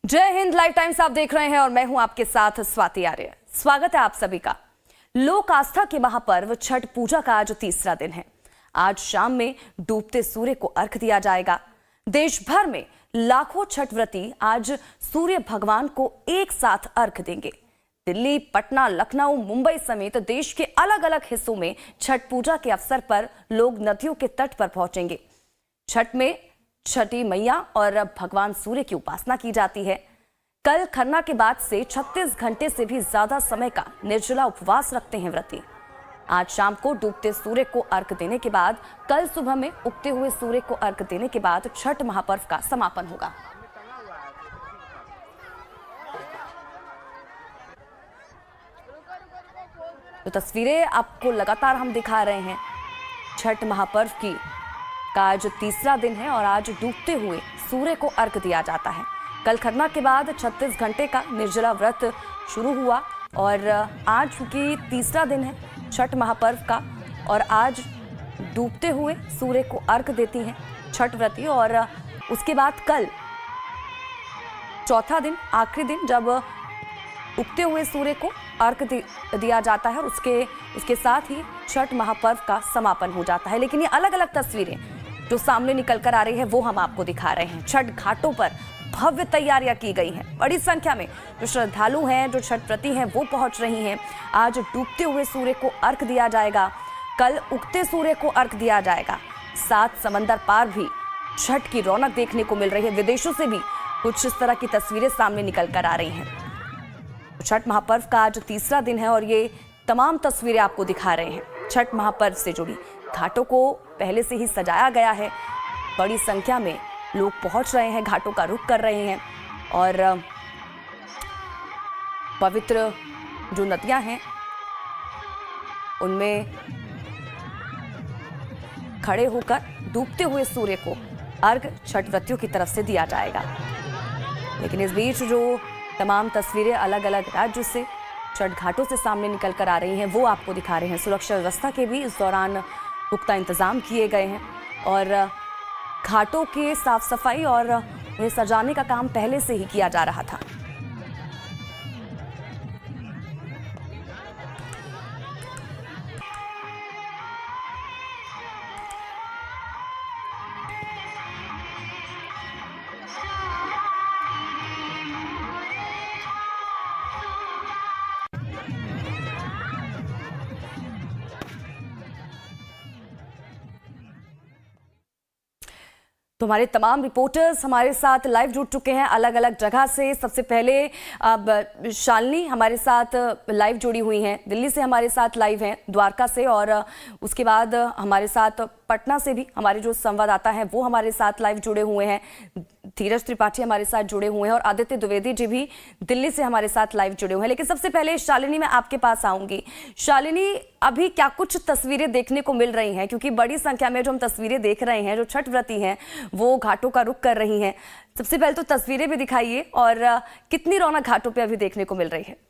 जय Hind. Live times आप देख रहे हैं और मैं हूं आपके साथ स्वाति आर्य। स्वागत है आप सभी का। लोक आस्था के महापर्व छठ पूजा का आज तीसरा दिन है। आज शाम में डूबते सूर्य को अर्घ दिया जाएगा। देश भर में लाखों छठ व्रती आज सूर्य भगवान को एक साथ अर्घ देंगे। दिल्ली, पटना, लखनऊ, मुंबई समेत देश के अलग अलग हिस्सों में छठ पूजा के अवसर पर लोग नदियों के तट पर पहुंचेंगे। छठ में छठी मैया और भगवान सूर्य की उपासना की जाती है। कल खरना के बाद से 36 घंटे से भी ज्यादा समय का निर्जला उपवास रखते हैं व्रती। आज शाम को डूबते सूर्य को अर्घ देने के बाद कल सुबह में उगते हुए सूर्य को अर्घ देने के बाद छठ महापर्व का समापन होगा। तो तस्वीरें आपको लगातार हम दिखा रहे हैं छठ महापर्व की का आज तीसरा दिन है और आज डूबते हुए सूर्य को अर्घ दिया जाता है। कल खरना के बाद 36 घंटे का निर्जला व्रत शुरू हुआ और आज चूंकि तीसरा दिन है छठ महापर्व का और आज डूबते हुए सूर्य को अर्घ देती हैं छठ व्रती। और उसके बाद कल चौथा दिन, आखिरी दिन, जब उगते हुए सूर्य को अर्घ दिया जाता है और उसके साथ ही छठ महापर्व का समापन हो जाता है। लेकिन ये अलग अलग तस्वीरें जो सामने निकल कर आ रही है वो हम आपको दिखा रहे हैं। छठ घाटों पर भव्य तैयारियां की गई हैं। बड़ी संख्या में जो श्रद्धालु हैं, जो छठ व्रती हैं, वो पहुंच रही हैं। आज डूबते हुए सूर्य को अर्घ दिया जाएगा, कल उगते सूर्य को अर्घ दिया जाएगा। सात समंदर पार भी छठ की रौनक देखने को मिल रही है। विदेशों से भी कुछ इस तरह की तस्वीरें सामने निकल कर आ रही हैं। छठ महापर्व का आज तीसरा दिन है और ये तमाम तस्वीरें आपको दिखा रहे हैं। छठ महापर्व से जुड़ी घाटों को पहले से ही सजाया गया है। बड़ी संख्या में लोग पहुंच रहे हैं, घाटों का रुख कर रहे हैं और पवित्र जो नदियां हैं उनमें खड़े होकर डूबते हुए सूर्य को अर्घ छठ व्रतियों की तरफ से दिया जाएगा। लेकिन इस बीच जो तमाम तस्वीरें अलग अलग राज्यों से छठ घाटों से सामने निकल कर आ रही हैं वो आपको दिखा रहे हैं। सुरक्षा व्यवस्था के भी इस दौरान पुख्ता इंतजाम किए गए हैं और घाटों के साफ सफाई और उन्हें सजाने का काम पहले से ही किया जा रहा था। तो हमारे तमाम रिपोर्टर्स हमारे साथ लाइव जुड़ चुके हैं अलग अलग जगह से। सबसे पहले अब शालिनी हमारे साथ लाइव जुड़ी हुई हैं, दिल्ली से हमारे साथ लाइव हैं, द्वारका से, और उसके बाद हमारे साथ पटना से भी हमारे जो संवाददाता हैं वो हमारे साथ लाइव जुड़े हुए हैं। धीरज त्रिपाठी हमारे साथ जुड़े हुए हैं और आदित्य द्विवेदी जी भी दिल्ली से हमारे साथ लाइव जुड़े हुए हैं। लेकिन सबसे पहले शालिनी, मैं आपके पास आऊंगी। शालिनी, अभी क्या कुछ तस्वीरें देखने को मिल रही हैं, क्योंकि बड़ी संख्या में जो हम तस्वीरें देख रहे हैं, जो छठ व्रती हैं वो घाटों का रुख कर रही हैं। सबसे पहले तो तस्वीरें भी दिखाइए और कितनी रौनक घाटों पर अभी देखने को मिल रही है।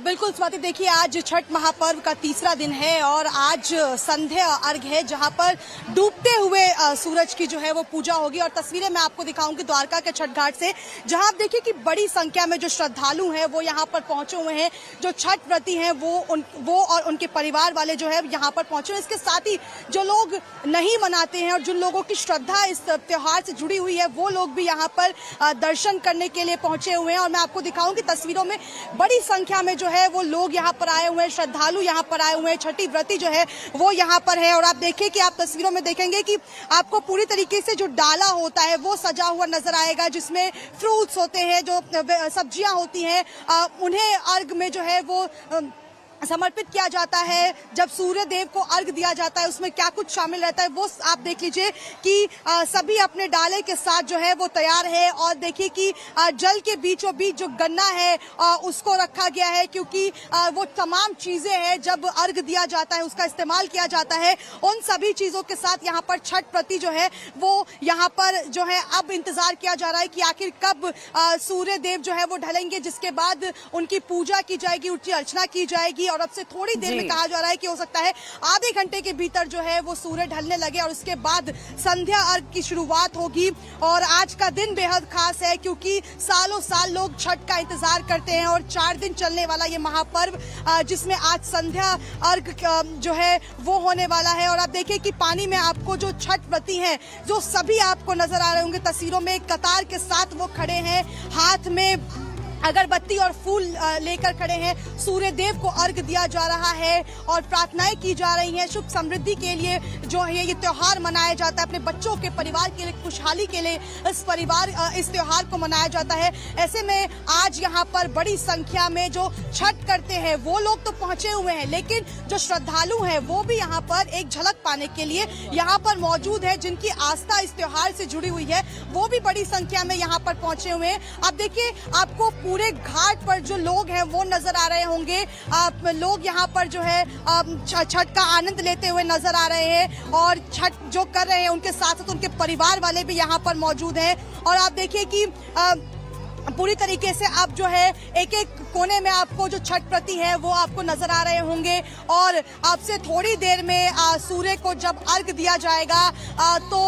बिल्कुल स्वाति, देखिए आज छठ महापर्व का तीसरा दिन है और आज संध्या अर्घ है जहां पर डूबते हुए सूरज की जो है वो पूजा होगी। और तस्वीरें मैं आपको दिखाऊंगी द्वारका के छठ घाट से, जहां आप देखिए कि बड़ी संख्या में जो श्रद्धालु हैं वो यहां पर पहुंचे हुए हैं। जो छठ व्रती हैं वो और उनके परिवार वाले जो है यहाँ पर पहुंचे हुए। इसके साथ ही जो लोग नहीं मनाते हैं और जिन लोगों की श्रद्धा इस त्योहार से जुड़ी हुई है वो लोग भी यहाँ पर दर्शन करने के लिए पहुंचे हुए हैं। और मैं आपको दिखाऊंगी तस्वीरों में बड़ी संख्या में जो है वो लोग यहाँ पर आए हुए हैं, श्रद्धालु यहाँ पर आए हुए हैं, छठी व्रती जो है वो यहाँ पर है। और आप देखिए कि आप तस्वीरों में देखेंगे कि आपको पूरी तरीके से जो डाला होता है वो सजा हुआ नजर आएगा, जिसमें फ्रूट्स होते हैं, जो सब्जियां होती हैं, उन्हें अर्घ में जो है वो समर्पित किया जाता है। जब सूर्य देव को अर्घ दिया जाता है उसमें क्या कुछ शामिल रहता है वो आप देख लीजिए कि सभी अपने डाले के साथ जो है वो तैयार है। और देखिए कि जल के बीचों बीच जो गन्ना है उसको रखा गया है, क्योंकि वो तमाम चीजें हैं जब अर्घ दिया जाता है उसका इस्तेमाल किया जाता है। उन सभी चीजों के साथ यहाँ पर छठ व्रती जो है वो यहाँ पर जो है अब इंतजार किया जा रहा है कि आखिर कब सूर्य देव जो है वो ढलेंगे, जिसके बाद उनकी पूजा की जाएगी, उनकी अर्चना की जाएगी। जाएगी और अब से थोड़ी देर में कहा जा रहा है कि हो सकता है आधे घंटे के भीतर जो है वो सूरज ढलने लगे और उसके बाद संध्या अर्घ की शुरुआत होगी। और आज का दिन बेहद खास है क्योंकि सालों साल लोग छठ का इंतजार करते हैं और 4 दिन चलने वाला ये महापर्व जिसमें आज संध्या अर्घ जो है वो होने वाला है। और आप देखिए कि पानी में आपको जो छठ व्रती हैं जो सभी आपको नजर आ रहे होंगे तस्वीरों में, कतार के साथ वो खड़े हैं, हाथ में अगरबत्ती और फूल लेकर खड़े हैं। सूर्य देव को अर्घ दिया जा रहा है और प्रार्थनाएं की जा रही हैं सुख समृद्धि के लिए जो है ये त्योहार मनाया जाता है, अपने बच्चों के परिवार के लिए, खुशहाली के लिए इस त्योहार को मनाया जाता है। ऐसे में आज यहाँ पर बड़ी संख्या में जो छठ करते हैं वो लोग तो पहुंचे हुए हैं, लेकिन जो श्रद्धालु हैं वो भी यहाँ पर एक झलक पाने के लिए यहाँ पर मौजूद है। जिनकी आस्था इस त्योहार से जुड़ी हुई है वो भी बड़ी संख्या में यहाँ पर पहुंचे हुए हैं। आप देखिए आपको पूरे घाट पर जो लोग हैं वो नजर आ रहे होंगे। आप लोग यहाँ पर जो है छठ का आनंद लेते हुए नजर आ रहे हैं और छठ जो कर रहे हैं उनके साथ साथ उनके परिवार वाले भी यहाँ पर मौजूद हैं। और आप देखिए कि पूरी तरीके से आप जो है एक एक कोने में आपको जो छठ व्रती है वो आपको नजर आ रहे होंगे। और अब से थोड़ी देर में सूर्य को जब अर्घ दिया जाएगा तो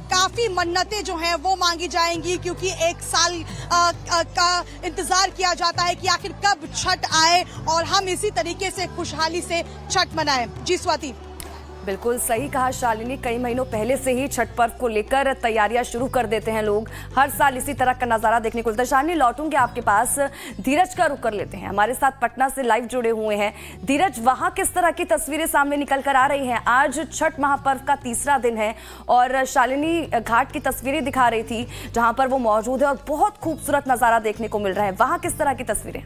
काफी मन्नतें जो हैं वो मांगी जाएंगी क्योंकि एक साल का इंतजार किया जाता है कि आखिर कब छठ आए और हम इसी तरीके से खुशहाली से छठ मनाएं। जी स्वाति। बिल्कुल सही कहा शालिनी, कई महीनों पहले से ही छठ पर्व को लेकर तैयारियां शुरू कर देते हैं लोग। हर साल इसी तरह का नजारा देखने को मिलता है। शालिनी, लौटूंगे आपके पास, धीरज का रुख कर लेते हैं, हमारे साथ पटना से लाइव जुड़े हुए हैं। धीरज, वहां किस तरह की तस्वीरें सामने निकल कर आ रही हैं? आज छठ महापर्व का तीसरा दिन है और शालिनी घाट की तस्वीरें दिखा रही थी जहां पर वो मौजूद है और बहुत खूबसूरत नजारा देखने को मिल रहा है। वहां किस तरह की तस्वीरें?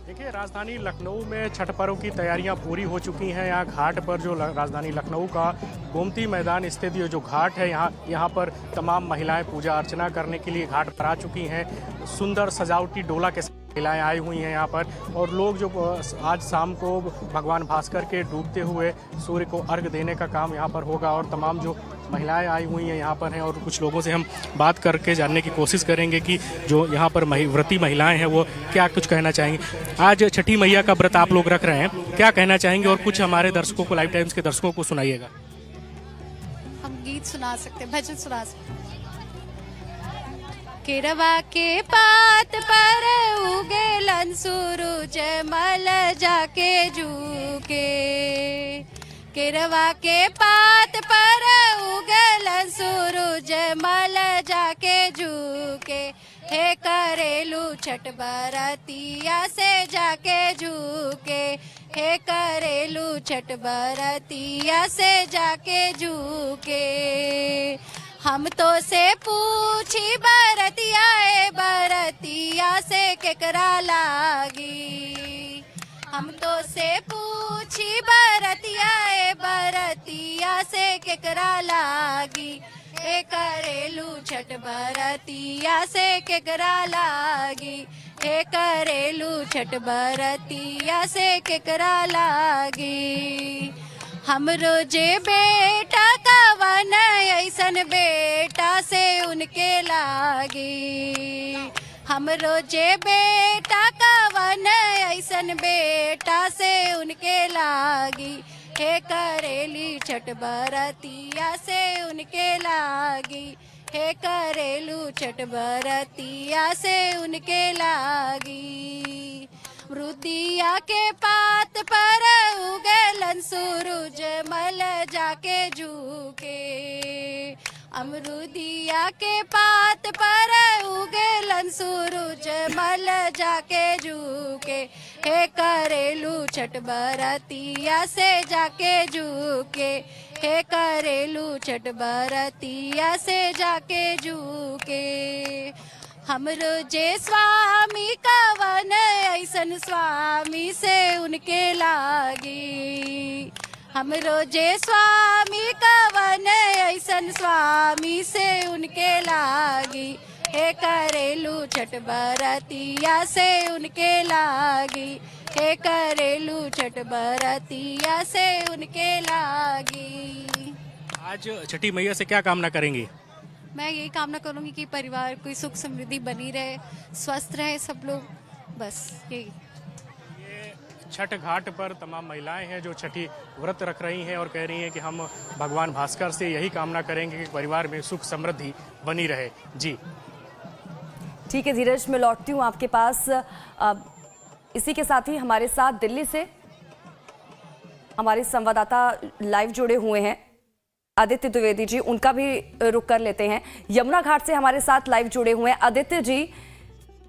देखिए, राजधानी लखनऊ में छठ पर्व की तैयारियां पूरी हो चुकी हैं। यहाँ घाट पर जो राजधानी लखनऊ का गोमती मैदान स्थित ये जो घाट है यहाँ पर तमाम महिलाएं पूजा अर्चना करने के लिए घाट पर आ चुकी हैं। सुंदर सजावटी डोला के साथ महिलाएं आई हुई हैं यहाँ पर और लोग जो आज शाम को भगवान भास्कर के डूबते हुए सूर्य को अर्घ देने का काम यहाँ पर होगा और तमाम जो महिलाएं आई हुई हैं यहाँ पर हैं और कुछ लोगों से हम बात करके जानने की कोशिश करेंगे कि जो यहाँ पर व्रती महिलाएं हैं वो क्या कुछ कहना चाहेंगी। आज छठी मैया का व्रत आप लोग रख रहे हैं, क्या कहना चाहेंगे और कुछ हमारे दर्शकों को, लाइव टाइम्स के दर्शकों को सुनाइएगा। हम गीत सुना सकते, भजन सुना सकते। केरवा के पात पर उगेलन सूरज मल जाके झुके, केरवा के पात पर उगेलन सूरज मल जाके झुके, हे करेलू छठ बरतिया से जाके झुके, हे करेलू छठ बरतिया से जाके झुके। हम तो से पूछी बरतिया ए बरतिया से केकरा लागी, हम तो से पूछी बरतिया ए बरतिया से केकरा लागी, ए करेलू छठ बरतिया से केकरा लागी, ए करेलू छठ बरतिया से केकरा लागी। हम रोजे बेटा कवन ऐसन बेटा से उनके लागी, हम रोजे बेटा कवन ऐसन बेटा से उनके लागी, हे करेली छठ बरतिया से उनके लागी, हे करेलू छठ बरतिया से उनके लागी। मृदिया के पात पर उगलन सूरज मल जाके झुके, अमरुदिया के पात पर उगलन सूरज मल जाके झुके, हे करेलू छठ बरतिया से जाके झुके, हे करेलू छठ बरतिया से जाके झुके। हम रोजे स्वामी कवन ऐसन स्वामी से उनके लागी, हम रोजे स्वामी कवन ऐसन स्वामी से उनके लागी, हे करेलू छठ बरतिया से उनके लागी, हे करेलू छठ बरतिया से उनके लागी। आज छठी मैया से क्या कामना करेंगी? मैं यही कामना करूंगी कि परिवार कोई सुख समृद्धि बनी रहे, स्वस्थ रहे सब लोग, बस यही। छठ घाट पर तमाम महिलाएं हैं जो छठी व्रत रख रही हैं और कह रही हैं कि हम भगवान भास्कर से यही कामना करेंगे कि परिवार में सुख समृद्धि बनी रहे। जी ठीक है धीरज, मैं लौटती हूँ आपके पास। इसी के साथ ही हमारे साथ दिल्ली से हमारे संवाददाता लाइव जुड़े हुए हैं, आदित्य द्विवेदी जी, उनका भी रुख कर लेते हैं। यमुना घाट से हमारे साथ लाइव जुड़े हुए हैं आदित्य जी।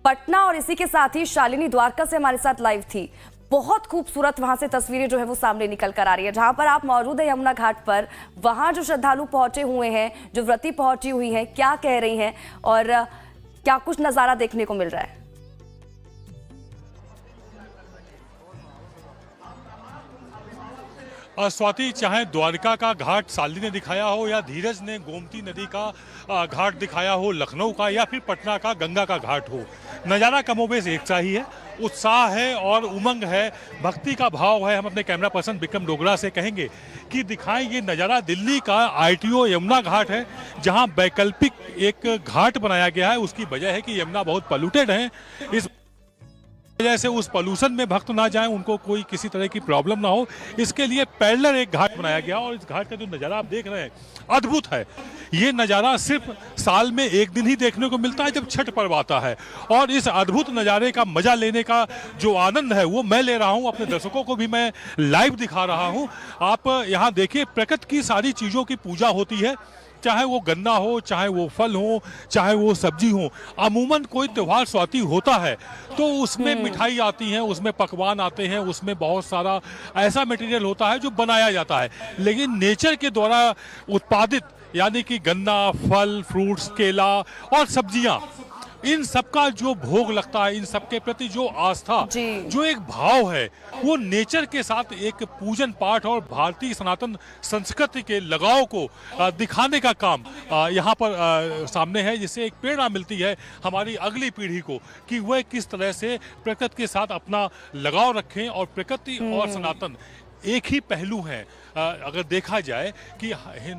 पटना और इसी के साथ ही शालिनी द्वारका से हमारे साथ लाइव थी। बहुत खूबसूरत वहां से तस्वीरें जो है वो सामने निकल कर आ रही है। जहां पर आप मौजूद है यमुना घाट पर, वहां जो श्रद्धालु पहुंचे हुए हैं, जो व्रती पहुंची हुई हैं, क्या कह रही हैं और क्या कुछ नजारा देखने को मिल रहा है? स्वाति, चाहे द्वारका का घाट शालिनी ने दिखाया हो या धीरज ने गोमती नदी का घाट दिखाया हो लखनऊ का, या फिर पटना का गंगा का घाट हो, नज़ारा कमोबेश एक सा ही है। उत्साह है और उमंग है, भक्ति का भाव है। हम अपने कैमरा पर्सन विक्रम डोगरा से कहेंगे कि दिखाएं ये नज़ारा दिल्ली का ITO यमुना घाट है, जहां वैकल्पिक एक घाट बनाया गया है। उसकी वजह है कि यमुना बहुत पॉल्यूटेड है, इस वजह से उस पोल्यूशन में भक्त ना जाएं, उनको कोई किसी तरह की प्रॉब्लम ना हो, इसके लिए पैरेलल एक घाट बनाया गया। और इस घाट का जो नज़ारा आप देख रहे हैं अद्भुत है। ये नज़ारा सिर्फ साल में एक दिन ही देखने को मिलता है, जब छठ पर्व आता है। और इस अद्भुत नज़ारे का मजा लेने का जो आनंद है वो मैं ले रहा हूँ, अपने दर्शकों को भी मैं लाइव दिखा रहा हूँ। आप यहाँ देखिए, प्रकृति की सारी चीज़ों की पूजा होती है, चाहे वो गन्ना हो, चाहे वो फल हो, चाहे वो सब्जी हो। अमूमन कोई त्यौहार स्वाति होता है तो उसमें मिठाई आती है, उसमें पकवान आते हैं, उसमें बहुत सारा ऐसा मटेरियल होता है जो बनाया जाता है। लेकिन नेचर के द्वारा उत्पादित, यानी कि गन्ना, फल, फ्रूट्स, केला और सब्जियां, इन सबका जो भोग लगता है, इन सबके प्रति जो आस्था, जो एक भाव है, वो नेचर के साथ एक पूजन पाठ और भारतीय सनातन संस्कृति के लगाव को दिखाने का काम यहाँ पर सामने है, जिससे एक प्रेरणा मिलती है हमारी अगली पीढ़ी को कि वह किस तरह से प्रकृति के साथ अपना लगाव रखें। और प्रकृति और सनातन एक ही पहलू हैं। अगर देखा जाए कि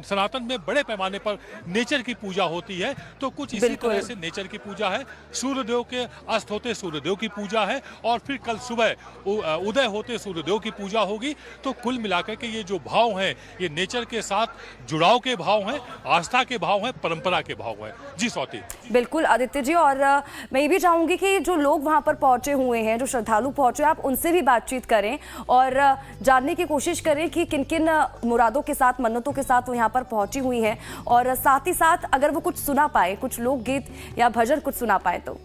सनातन में बड़े पैमाने पर नेचर की पूजा होती है, तो कुछ इसी तरह से नेचर की पूजा है। सूर्यदेव के अस्त होते सूर्यदेव की पूजा है, और फिर कल सुबह उदय होते सूर्यदेव की पूजा होगी। तो कुल मिलाकर के ये जो भाव हैं, ये नेचर के साथ जुड़ाव के भाव हैं, आस्था के भाव हैं, परंपरा के भाव हैं। जी स्वाति। बिल्कुल आदित्य जी, और मैं ये भी चाहूंगी कि जो लोग वहां पर पहुंचे हुए हैं, जो श्रद्धालु पहुंचे, आप उनसे भी बातचीत करें और जानने की कोशिश करें कि किन किन मुरादों के साथ, मन्नतों के साथ वो यहाँ पर पहुंची हुई हैं, और साथ ही साथ अगर वो कुछ सुना पाए, कुछ लोकगीत या भजन कुछ सुना पाए तो।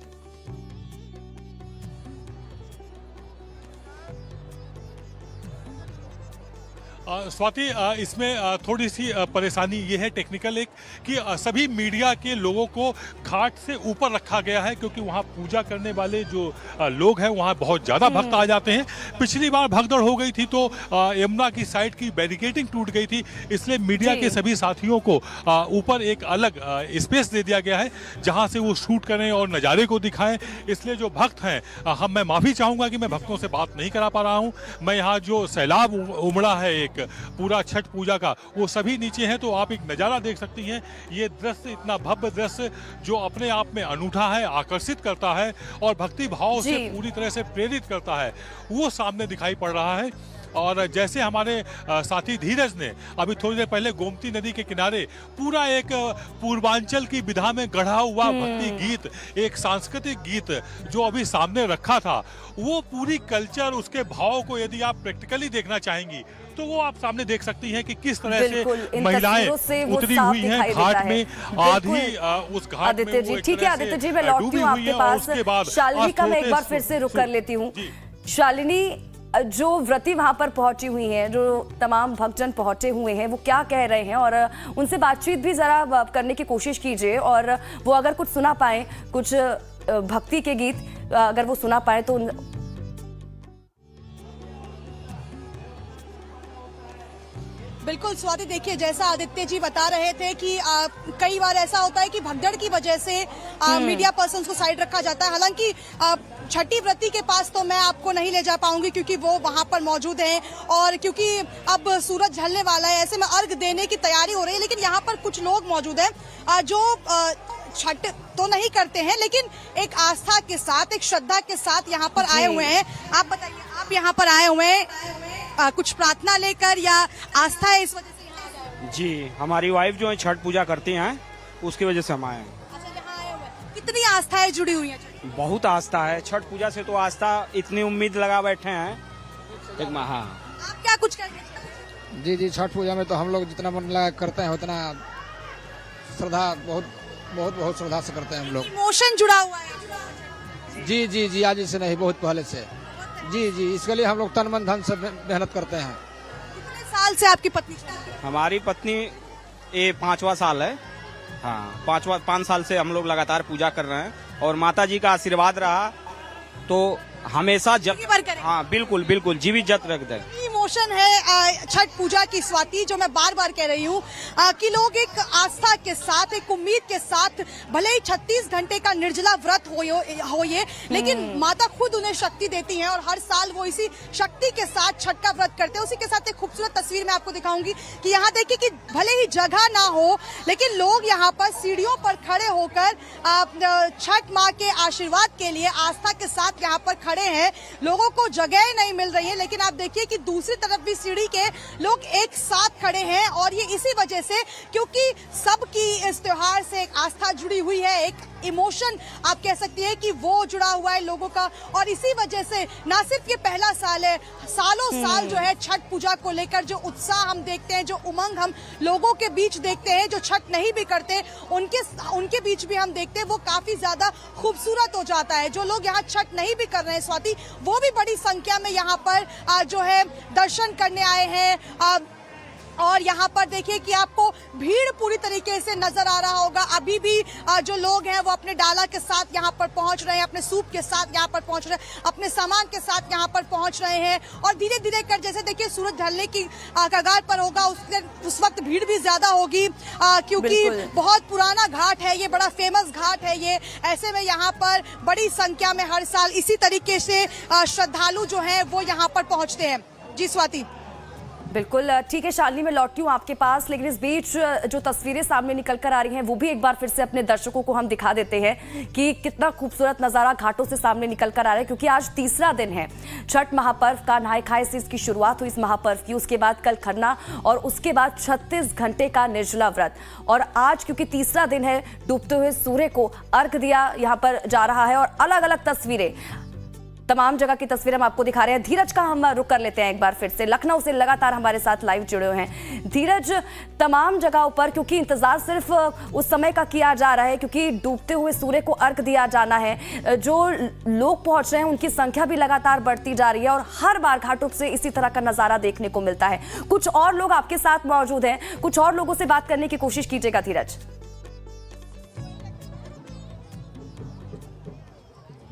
स्वाति, इसमें थोड़ी सी परेशानी ये है टेक्निकल एक, कि सभी मीडिया के लोगों को घाट से ऊपर रखा गया है, क्योंकि वहाँ पूजा करने वाले जो लोग हैं वहाँ बहुत ज़्यादा भक्त आ जाते हैं। पिछली बार भगदड़ हो गई थी तो यमुना की साइड की बैरिकेडिंग टूट गई थी, इसलिए मीडिया के सभी साथियों को ऊपर एक अलग स्पेस दे दिया गया है, जहाँ से वो शूट करें और नज़ारे को दिखाएं। इसलिए जो भक्त हैं, मैं माफ़ी चाहूँगा कि मैं भक्तों से बात नहीं करा पा रहा हूँ। मैं यहाँ जो सैलाब उमड़ा है एक पूरा छठ पूजा का, वो सभी नीचे हैं, तो आप एक नज़ारा देख सकती हैं। ये दृश्य, इतना भव्य दृश्य जो अपने आप में अनूठा है, आकर्षित करता है और भक्ति भाव से पूरी तरह से प्रेरित करता है, वो सामने दिखाई पड़ रहा है। और जैसे हमारे साथी धीरज ने अभी थोड़ी देर पहले गोमती नदी के किनारे पूरा एक पूर्वांचल की विधा में गढ़ा हुआ भक्ति गीत, एक सांस्कृतिक गीत जो अभी सामने रखा था, वो पूरी कल्चर, उसके भाव को यदि आप प्रैक्टिकली देखना चाहेंगी तो वो आप सामने देख सकती हैं कि किस तरह से महिलाएं उतरी हुई हैं घाट में। आधी उस घाट आदित्य जी, ठीक है आदित्य जी, मैं लौटती हूँ आपके पास। शालिनी का मैं एक बार फिर से रुक कर लेती हूँ। शालिनी, जो व्रती वहां पर पहुंची हुई हैं, जो तमाम भक्तजन पहुंचे हुए हैं, वो क्या कह रहे हैं, और उनसे बातचीत भी जरा करने की कोशिश कीजिए, और वो अगर कुछ सुना पाए, कुछ भक्ति के गीत अगर वो सुना पाए तो। बिल्कुल स्वाति, देखिए जैसा आदित्य जी बता रहे थे कि कई बार ऐसा होता है कि भगदड़ की वजह से मीडिया पर्सन्स को साइड रखा जाता है। हालांकि छठी व्रती के पास तो मैं आपको नहीं ले जा पाऊंगी क्योंकि वो वहां पर मौजूद हैं और क्योंकि अब सूरज ढलने वाला है, ऐसे में अर्घ देने की तैयारी हो रही है। लेकिन यहाँ पर कुछ लोग मौजूद हैं जो छठ तो नहीं करते हैं लेकिन एक आस्था के साथ, एक श्रद्धा के साथ यहाँ पर आए हुए हैं। आप बताइए, आप यहाँ पर आए हुए हैं कुछ प्रार्थना लेकर या आस्था है इस वजह से यहाँ आए हुए? जी, हमारी वाइफ जो है छठ पूजा करती हैं, उसकी वजह से हम आए हैं। अच्छा, यहाँ आए हुए हैं। कितनी आस्थाएं जुड़ी हुई हैं? बहुत आस्था है छठ पूजा से, तो आस्था इतनी उम्मीद लगा बैठे हैं। एक हाँ, आप क्या कुछ करेंगे? जी जी, छठ पूजा में तो हम लोग जितना मन लगा करते हैं उतना श्रद्धा, बहुत बहुत बहुत श्रद्धा से करते हैं हम लोग। इमोशन जुड़ा हुआ है। जी जी जी, आज से नहीं, बहुत पहले से। जी जी, इसके लिए हम लोग तन मन धन से मेहनत करते हैं। कितने साल से आपकी पत्नी? हमारी पत्नी ये 5वां साल है। हाँ, 5 साल से हम लोग लगातार पूजा कर रहे हैं और माता जी का आशीर्वाद रहा तो हमेशा हाँ बिल्कुल बिल्कुल जीवित जत रख दे। इमोशन है छठ पूजा की स्वाति, जो मैं बार बार कह रही हूँ कि लोग एक आस्था के साथ, एक उम्मीद के साथ, भले ही 36 घंटे का निर्जला व्रत हो ये, लेकिन माता खुद उन्हें शक्ति देती हैं और हर साल वो इसी शक्ति के साथ छठ का व्रत करते हैं। उसी के साथ एक खूबसूरत तस्वीर मैं आपको दिखाऊंगी कि यहाँ देखिए कि भले ही जगह ना हो लेकिन लोग यहाँ पर सीढ़ियों पर खड़े होकर छठ माँ के आशीर्वाद के लिए आस्था के साथ यहाँ पर खड़े हैं। लोगों को जगह नहीं मिल रही है लेकिन आप देखिए कि दूसरी तरफ भी सीढ़ी के लोग एक साथ खड़े हैं और ये इसी वजह से क्योंकि सबकी इस त्योहार से एक आस्था जुड़ी हुई है, एक इमोशन आप कह सकती है कि वो जुड़ा हुआ है लोगों का। और इसी वजह से ना सिर्फ ये पहला साल है, सालों साल जो है छठ पूजा को लेकर जो उत्साह हम देखते हैं, जो उमंग हम लोगों के बीच देखते हैं, जो छठ नहीं भी करते उनके बीच भी हम देखते हैं, वो काफी ज्यादा खूबसूरत हो जाता है। जो लोग यहाँ छठ नहीं भी कर रहे हैं स्वाति, वो भी बड़ी संख्या में यहाँ पर जो है दर्शन करने आए हैं। और यहाँ पर देखिए कि आपको भीड़ पूरी तरीके से नजर आ रहा होगा। अभी भी जो लोग हैं वो अपने डाला के साथ यहाँ पर पहुंच रहे हैं, अपने सूप के साथ यहाँ पर पहुंच रहे हैं, अपने सामान के साथ यहाँ पर पहुंच रहे हैं। और धीरे धीरे कर जैसे देखिए सूरज ढलने की कगार पर होगा, उस वक्त भीड़ भी ज्यादा होगी क्योंकि बहुत पुराना घाट है ये, बड़ा फेमस घाट है ये। ऐसे में यहाँ पर बड़ी संख्या में हर साल इसी तरीके से श्रद्धालु जो है वो यहाँ पर पहुंचते हैं। जी स्वाति। बिल्कुल ठीक है शालिनी, मैं लौटती हूँ आपके पास, लेकिन इस बीच जो तस्वीरें सामने निकल कर आ रही हैं वो भी एक बार फिर से अपने दर्शकों को हम दिखा देते हैं कि कितना खूबसूरत नज़ारा घाटों से सामने निकल कर आ रहा है। क्योंकि आज तीसरा दिन है छठ महापर्व का, नहाय खाए से इसकी शुरुआत हुई इस महापर्व की, उसके बाद कल खरना और उसके बाद 36 घंटे का निर्जला व्रत। और आज क्योंकि तीसरा दिन है, डूबते हुए सूर्य को अर्घ दिया यहाँ पर जा रहा है और अलग अलग तस्वीरें, तमाम जगह की तस्वीरें हम आपको दिखा रहे हैं। धीरज का हम रुक कर लेते हैं एक बार फिर से, लखनऊ से लगातार हमारे साथ लाइव जुड़े हुए हैं। धीरज, तमाम जगहों पर क्योंकि इंतजार सिर्फ उस समय का किया जा रहा है क्योंकि डूबते हुए सूर्य को अर्घ दिया जाना है, जो लोग पहुंच रहे हैं उनकी संख्या भी लगातार बढ़ती जा रही है और हर बार घाटों से इसी तरह का नजारा देखने को मिलता है। कुछ और लोग आपके साथ मौजूद हैं, कुछ और लोगों से बात करने की कोशिश कीजिएगा धीरज।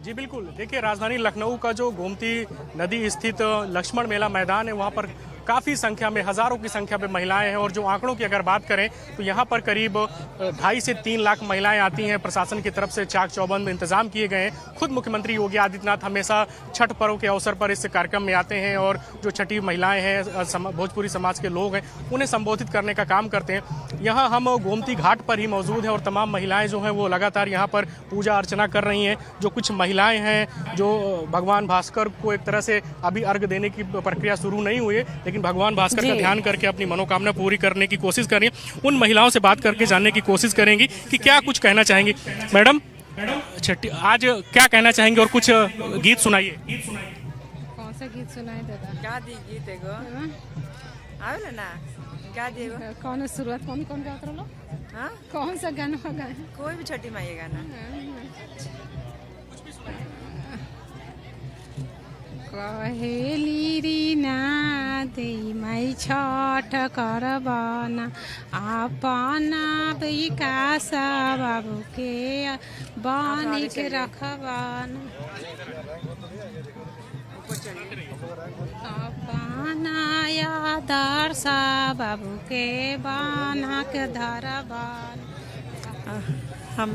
जी बिल्कुल, देखिए राजधानी लखनऊ का जो गोमती नदी स्थित लक्ष्मण मेला मैदान है वहाँ पर काफ़ी संख्या में, हज़ारों की संख्या में महिलाएं हैं। और जो आंकड़ों की अगर बात करें तो यहाँ पर करीब 2.5 से 3 लाख महिलाएं आती हैं। प्रशासन की तरफ से चाक चौबंद इंतजाम किए गए हैं। खुद मुख्यमंत्री योगी आदित्यनाथ हमेशा छठ पर्व के अवसर पर इस कार्यक्रम में आते हैं और जो छठी महिलाएं हैं, भोजपुरी समाज के लोग हैं, उन्हें संबोधित करने का काम करते हैं। यहाँ हम गोमती घाट पर ही मौजूद हैं और तमाम महिलाएं जो हैं वो लगातार यहाँ पर पूजा अर्चना कर रही हैं। जो कुछ महिलाएं हैं जो भगवान भास्कर को एक तरह से अभी अर्घ देने की प्रक्रिया शुरू नहीं हुई है, लेकिन भगवान भास्कर का ध्यान करके अपनी मनोकामना पूरी करने की कोशिश कर रही हैं। उन महिलाओं से बात करके जानने की कोशिश करेंगी कि क्या कुछ कहना चाहेंगी। मैडम, छठी आज क्या कहना चाहेंगे और कुछ गीत सुनाइए। कौन सा गीत सुनाए दादा? क्या दी गीत एगो आवेला ना, क्या देगो कौन शुरुआत कौन गात रहो? हां, कौन सा गाना गाए? कोई भी छठी माई गाना। कहेली रीना दे माई छठ करबना अपना विकास बाबू के बनी के रखबना अपना दरसा बाबू के बान्हा के धरबान। हम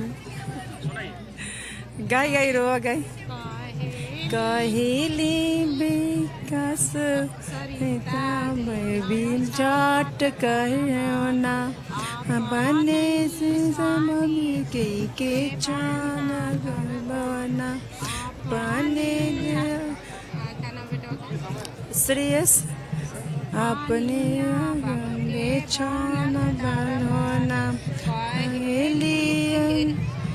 गई रो गई कहिली विकास बिल जाट कहना बने से सममी के चाना बना बने श्रेयस अपने गंगे छाना बनना पहली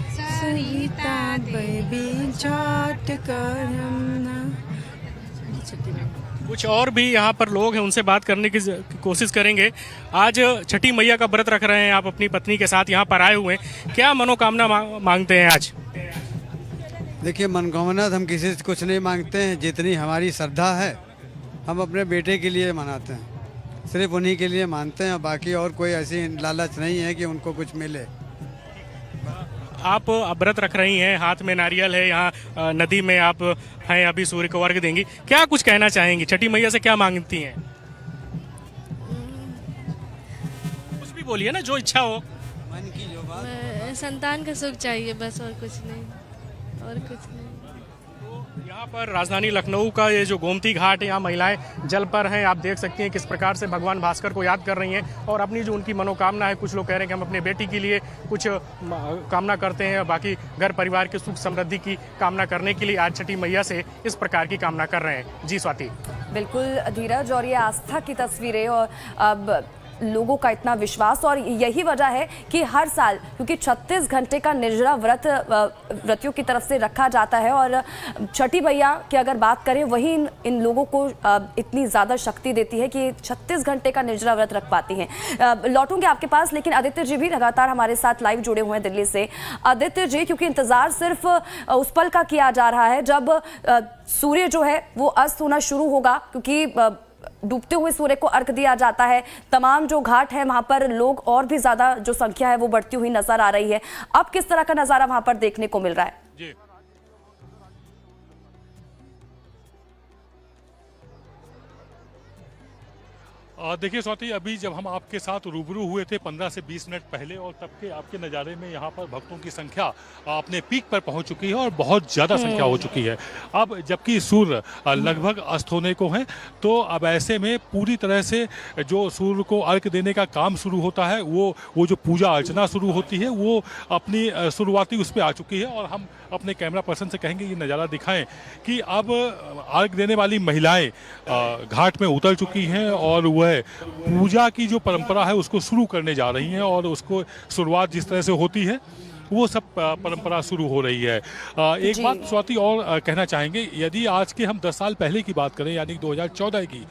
सहिता बेबी जाट करना। कुछ और भी यहाँ पर लोग हैं, उनसे बात करने की कोशिश करेंगे। आज छठी मैया का व्रत रख रहे हैं आप अपनी पत्नी के साथ यहाँ पर आए हुए हैं, क्या मनोकामना मांगते हैं आज? देखिए, मनोकामना हम किसी से कुछ नहीं मांगते हैं, जितनी हमारी श्रद्धा है हम अपने बेटे के लिए मनाते हैं, सिर्फ उन्हीं के लिए मानते हैं। बाकी और कोई ऐसी लालच नहीं है कि उनको कुछ मिले। आप व्रत रख रही हैं, हाथ में नारियल है, यहाँ नदी में आप हैं, अभी सूर्य को अर्घ देंगी, क्या कुछ कहना चाहेंगी? छठी मैया से क्या मांगती हैं? कुछ भी बोलिए ना, जो इच्छा हो। मन की जो बात। संतान का सुख चाहिए बस, और कुछ नहीं, और कुछ नहीं। यहाँ पर राजधानी लखनऊ का ये जो गोमती घाट है, यहाँ महिलाएं जल पर हैं। आप देख सकती हैं किस प्रकार से भगवान भास्कर को याद कर रही हैं और अपनी जो उनकी मनोकामना है, कुछ लोग कह रहे हैं कि हम अपने बेटी के लिए कुछ कामना करते हैं, बाकी घर परिवार की सुख समृद्धि की कामना करने के लिए आज छठी मैया से इस प्रकार की कामना कर रहे हैं। जी स्वाति। बिल्कुल धीरज, और ये आस्था की तस्वीरें और अब लोगों का इतना विश्वास, और यही वजह है कि हर साल क्योंकि 36 घंटे का निर्जला व्रत व्रतियों की तरफ से रखा जाता है, और छठी मैया की अगर बात करें वही इन लोगों को इतनी ज़्यादा शक्ति देती है कि 36 घंटे का निर्जला व्रत रख पाती हैं। लौटूंगे आपके पास, लेकिन आदित्य जी भी लगातार हमारे साथ लाइव जुड़े हुए हैं दिल्ली से। आदित्य जी, क्योंकि इंतज़ार सिर्फ उस पल का किया जा रहा है जब सूर्य जो है वो अस्त होना शुरू होगा, क्योंकि डूबते हुए सूर्य को अर्घ दिया जाता है। तमाम जो घाट है वहां पर लोग और भी ज्यादा जो संख्या है वो बढ़ती हुई नजर आ रही है। अब किस तरह का नजारा वहां पर देखने को मिल रहा है? जी देखिए स्वाति, अभी जब हम आपके साथ रूबरू हुए थे 15 से 20 मिनट पहले, और तब के आपके नज़ारे में यहाँ पर भक्तों की संख्या अपने पीक पर पहुँच चुकी है और बहुत ज़्यादा संख्या हो चुकी है। अब जबकि सूर्य लगभग अस्त होने को है, तो अब ऐसे में पूरी तरह से जो सूर्य को अर्घ देने का काम शुरू होता है, वो जो पूजा अर्चना शुरू होती है वो अपनी शुरुआती उस पर आ चुकी है। और हम अपने कैमरा पर्सन से कहेंगे ये नज़ारा दिखाएं कि अब अर्घ देने वाली महिलाएं घाट में उतर चुकी हैं और वह पूजा की जो परंपरा है उसको शुरू करने जा रही हैं, और उसको शुरुआत जिस तरह से होती है वो सब परंपरा शुरू हो रही है। एक बात स्वाति और कहना चाहेंगे, यदि आज के हम 10 साल पहले की बात करें, यानी 2014 की,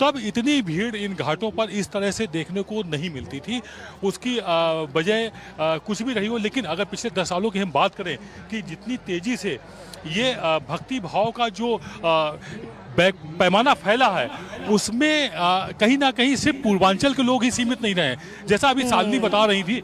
तब इतनी भीड़ इन घाटों पर इस तरह से देखने को नहीं मिलती थी। उसकी वजह कुछ भी रही हो, लेकिन अगर पिछले 10 सालों की हम बात करें कि जितनी तेज़ी से ये भक्ति भाव का जो पैमाना फैला है, उसमें कहीं ना कहीं सिर्फ पूर्वांचल के लोग ही सीमित नहीं रहे। जैसा अभी शालिनी बता रही थी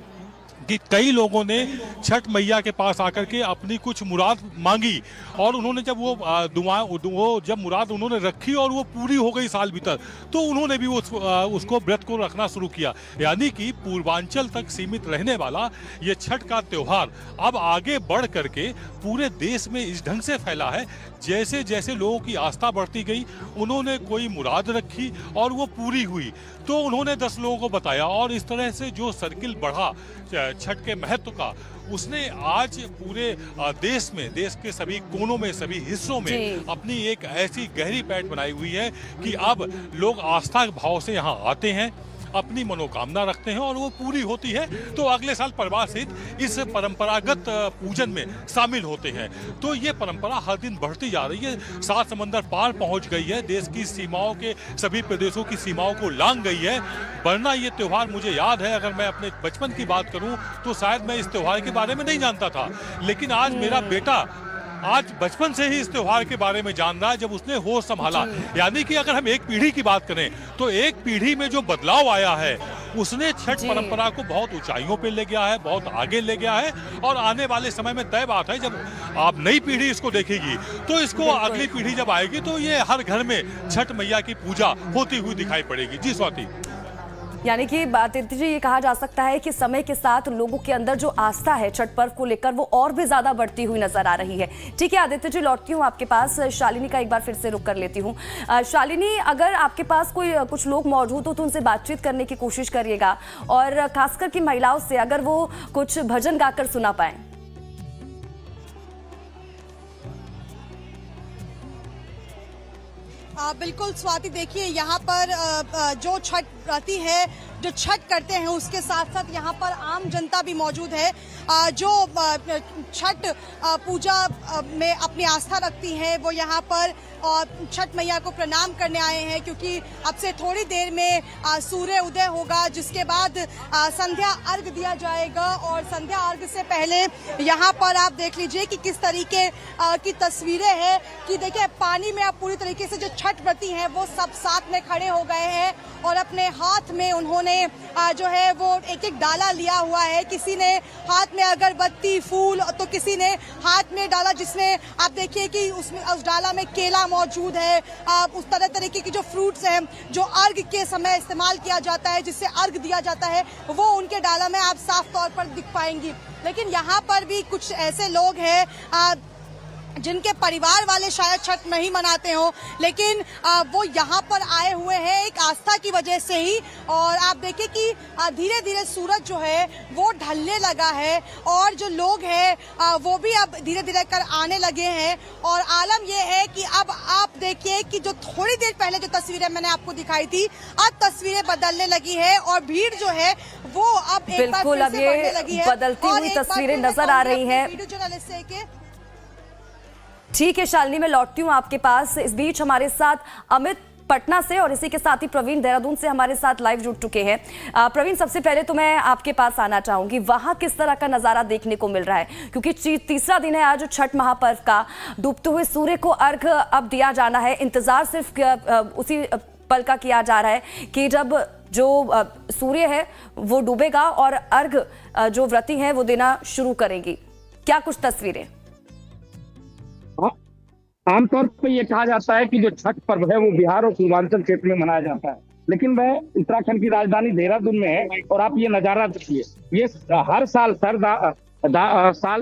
कि कई लोगों ने छठ मैया के पास आकर के अपनी कुछ मुराद मांगी, और उन्होंने जब वो जब मुराद उन्होंने रखी और वो पूरी हो गई साल भीतर, तो उन्होंने भी उसको व्रत को रखना शुरू किया। यानी कि पूर्वांचल तक सीमित रहने वाला ये छठ का त्यौहार अब आगे बढ़ करके पूरे देश में इस ढंग से फैला है। जैसे जैसे लोगों की आस्था बढ़ती गई, उन्होंने कोई मुराद रखी और वो पूरी हुई, तो उन्होंने 10 लोगों को बताया, और इस तरह से जो सर्किल बढ़ा छठ के महत्व का, उसने आज पूरे देश में, देश के सभी कोनों में, सभी हिस्सों में अपनी एक ऐसी गहरी पैठ बनाई हुई है कि अब लोग आस्था भाव से यहाँ आते हैं, अपनी मनोकामना रखते हैं और वो पूरी होती है, तो अगले साल परिवार सहित इस परंपरागत पूजन में शामिल होते हैं। तो ये परंपरा हर दिन बढ़ती जा रही है, 7 समंदर पार पहुंच गई है, देश की सीमाओं के सभी प्रदेशों की सीमाओं को लांघ गई है। वरना ये त्यौहार मुझे याद है, अगर मैं अपने बचपन की बात करूं तो शायद मैं इस त्यौहार के बारे में नहीं जानता था, लेकिन आज मेरा बेटा आज बचपन से ही इस त्यौहार के बारे में जान रहा है, जब उसने होश संभाला। यानी कि अगर हम एक पीढ़ी की बात करें तो एक पीढ़ी में जो बदलाव आया है उसने छठ परंपरा को बहुत ऊंचाइयों पे ले गया है, बहुत आगे ले गया है। और आने वाले समय में तय बात है, जब आप नई पीढ़ी इसको देखेगी तो इसको अगली पीढ़ी जब आएगी तो ये हर घर में छठ मैया की पूजा होती हुई दिखाई पड़ेगी। जी स्वाति। यानी कि आदित्य जी, ये कहा जा सकता है कि समय के साथ लोगों के अंदर जो आस्था है छठ पर्व को लेकर वो और भी ज्यादा बढ़ती हुई नजर आ रही है। ठीक है आदित्य जी, लौटती हूँ आपके पास। शालिनी का एक बार फिर से रुक कर लेती हूँ। शालिनी, अगर आपके पास कुछ लोग मौजूद हो तो उनसे बातचीत करने की कोशिश करिएगा, और खासकर की महिलाओं से, अगर वो कुछ भजन गाकर सुना पाए। बिल्कुल स्वाति, देखिए यहाँ पर जो छठ व्रती है, जो छठ करते हैं, उसके साथ साथ यहाँ पर आम जनता भी मौजूद है जो छठ पूजा में अपनी आस्था रखती है। वो यहाँ पर छठ मैया को प्रणाम करने आए हैं, क्योंकि अब से थोड़ी देर में सूर्य उदय होगा, जिसके बाद संध्या अर्घ दिया जाएगा। और संध्या अर्घ से पहले यहाँ पर आप देख लीजिए कि किस तरीके की तस्वीरें हैं कि देखिए पानी में अब पूरी तरीके से जो छठ व्रती हैं वो सब साथ में खड़े हो गए हैं, और अपने हाथ में उन्होंने जो है वो एक एक डाला लिया हुआ है। किसी ने हाथ में अगरबत्ती, फूल, तो किसी ने हाथ में डाला जिसमें आप देखिए कि उसमें उस डाला में केला मौजूद है। उस तरह तरीके की जो फ्रूट्स हैं जो अर्घ के समय इस्तेमाल किया जाता है, जिससे अर्घ दिया जाता है, वो उनके डाला में आप साफ तौर पर दिख पाएंगी। लेकिन यहाँ पर भी कुछ ऐसे लोग हैं जिनके परिवार वाले शायद छठ नहीं मनाते हो, लेकिन वो यहाँ पर आए हुए हैं एक आस्था की वजह से ही। और आप देखिए कि धीरे धीरे सूरज जो है वो ढलने लगा है, और जो लोग हैं वो भी अब धीरे धीरे कर आने लगे हैं। और आलम ये है कि अब आप देखिए कि जो थोड़ी देर पहले जो तस्वीरें मैंने आपको दिखाई थी, अब तस्वीरें बदलने लगी है, और भीड़ जो है वो अब एक बार फिर से बढ़ने लगी है। बदलती हुई तस्वीरें नजर आ रही हैं। वीडियो जर्नलिस्ट से के ठीक है शालिनी, मैं लौटती हूँ आपके पास। इस बीच हमारे साथ अमित पटना से और इसी के साथ ही प्रवीण देहरादून से हमारे साथ लाइव जुड़ चुके हैं। प्रवीण, सबसे पहले तो मैं आपके पास आना चाहूंगी, वहां किस तरह का नजारा देखने को मिल रहा है, क्योंकि तीसरा दिन है आज छठ महापर्व का। डूबते हुए सूर्य को अर्घ अब दिया जाना है। इंतजार सिर्फ उसी पल का किया जा रहा है कि जब जो सूर्य है वो डूबेगा और अर्घ जो व्रती हैं वो देना शुरू करेंगी। क्या कुछ तस्वीरें? आमतौर पर यह कहा जाता है कि जो छठ पर्व है वो बिहार और पूर्वांचल क्षेत्र में मनाया जाता है, लेकिन वह उत्तराखंड की राजधानी देहरादून में है। और आप ये नजारा देखिए, ये हर साल साल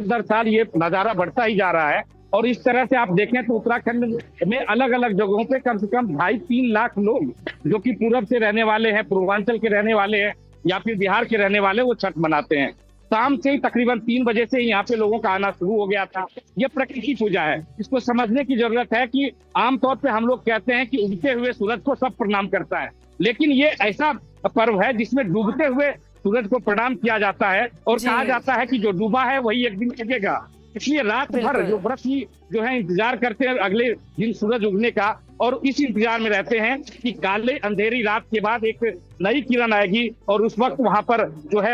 दर साल ये नजारा बढ़ता ही जा रहा है। और इस तरह से आप देखें तो उत्तराखंड में अलग अलग जगहों पे कम से कम 2.5-3 लाख लोग जो कि पूर्व से रहने वाले हैं, पूर्वांचल के रहने वाले हैं या फिर बिहार के रहने वाले, वो छठ मनाते हैं। शाम से ही तकरीबन 3 बजे से यहाँ पे लोगों का आना शुरू हो गया था। ये प्रकृति पूजा है, इसको समझने की जरूरत है कि आमतौर पे हम लोग कहते हैं कि उगते हुए सूरज को सब प्रणाम करता है, लेकिन ये ऐसा पर्व है जिसमें डूबते हुए सूरज को प्रणाम किया जाता है। और कहा जाता है कि जो डूबा है वही एक दिन उगेगा, इसलिए रात भर जो व्रती जो है इंतजार करते हैं अगले दिन सूरज उगने का, और इस इंतजार में रहते हैं कि काले अंधेरी रात के बाद एक नई किरण आएगी और उस वक्त वहां पर जो है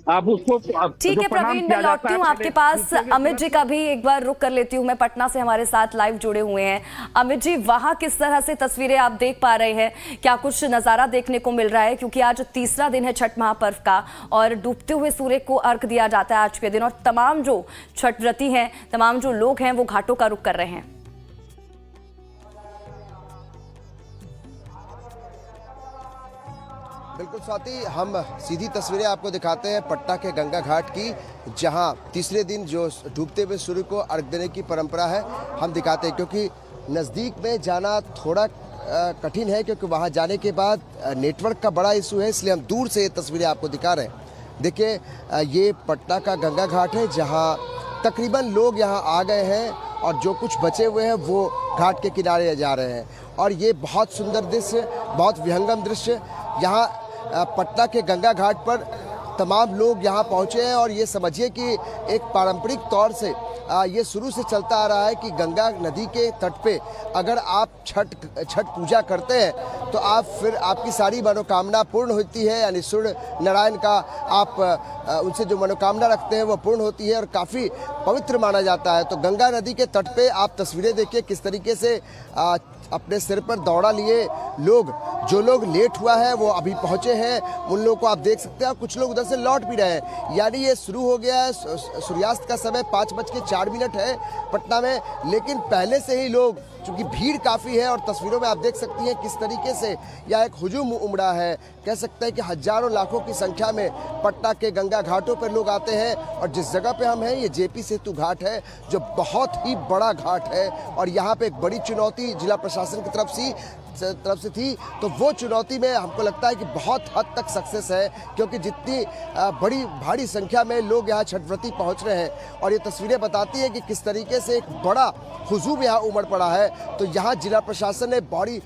आप उसको ठीक है प्रवीण, मैं लौटती हूँ आपके पास। अमित जी का भी एक बार रुक कर लेती हूँ मैं। पटना से हमारे साथ लाइव जुड़े हुए हैं अमित जी, वहां किस तरह से तस्वीरें आप देख पा रहे हैं? क्या कुछ नजारा देखने को मिल रहा है, क्योंकि आज तीसरा दिन है छठ महापर्व का और डूबते हुए सूर्य को अर्घ दिया जाता है आज के दिन, और तमाम जो छठ व्रती हैं, तमाम जो लोग हैं वो घाटों का रुख कर रहे हैं। बिल्कुल स्वाति, हम सीधी तस्वीरें आपको दिखाते हैं पटना के गंगा घाट की, जहां तीसरे दिन जो डूबते हुए सूर्य को अर्घ देने की परंपरा है हम दिखाते हैं, क्योंकि नज़दीक में जाना थोड़ा कठिन है, क्योंकि वहां जाने के बाद नेटवर्क का बड़ा इशू है, इसलिए हम दूर से ये तस्वीरें आपको दिखा रहे हैं। देखिए ये पटना का गंगा घाट है, जहाँ तकरीबन लोग यहाँ आ गए हैं और जो कुछ बचे हुए हैं वो घाट के किनारे जा रहे हैं। और ये बहुत सुंदर दृश्य, बहुत विहंगम दृश्य, यहाँ पटना के गंगा घाट पर तमाम लोग यहाँ पहुँचे हैं। और ये समझिए कि एक पारंपरिक तौर से ये शुरू से चलता आ रहा है कि गंगा नदी के तट पे अगर आप छठ पूजा करते हैं तो आप फिर आपकी सारी मनोकामना पूर्ण होती है, यानी सूर्य नारायण का आप उनसे जो मनोकामना रखते हैं वो पूर्ण होती है और काफ़ी पवित्र माना जाता है। तो गंगा नदी के तट पे आप तस्वीरें देखिए किस तरीके से अपने सिर पर दौड़ा लिए जो लोग लेट हुआ है वो अभी पहुंचे हैं, उन लोगों को आप देख सकते हैं। कुछ लोग उधर से लौट भी रहे हैं, यानी ये शुरू हो गया है। सूर्यास्त का समय 5:04 है पटना में, लेकिन पहले से ही लोग, चूंकि भीड़ काफ़ी है और तस्वीरों में आप देख सकती हैं किस तरीके से यह एक हुजूम उमड़ा है। कह सकते हैं कि हजारों लाखों की संख्या में पटना के गंगा घाटों पर लोग आते हैं और जिस जगह पे हम हैं ये जेपी सेतु घाट है जो बहुत ही बड़ा घाट है और यहाँ पे एक बड़ी चुनौती जिला प्रशासन की तरफ से थी, तो वो चुनौती में हमको लगता है कि बहुत हद तक सक्सेस है, क्योंकि जितनी बड़ी भारी संख्या में लोग यहाँ छठव्रती पहुँच रहे हैं और ये तस्वीरें बताती हैं कि किस तरीके से एक बड़ा हुजूम यहाँ उमड़ पड़ा है। तो यहाँ जिला प्रशासन ने बड़ी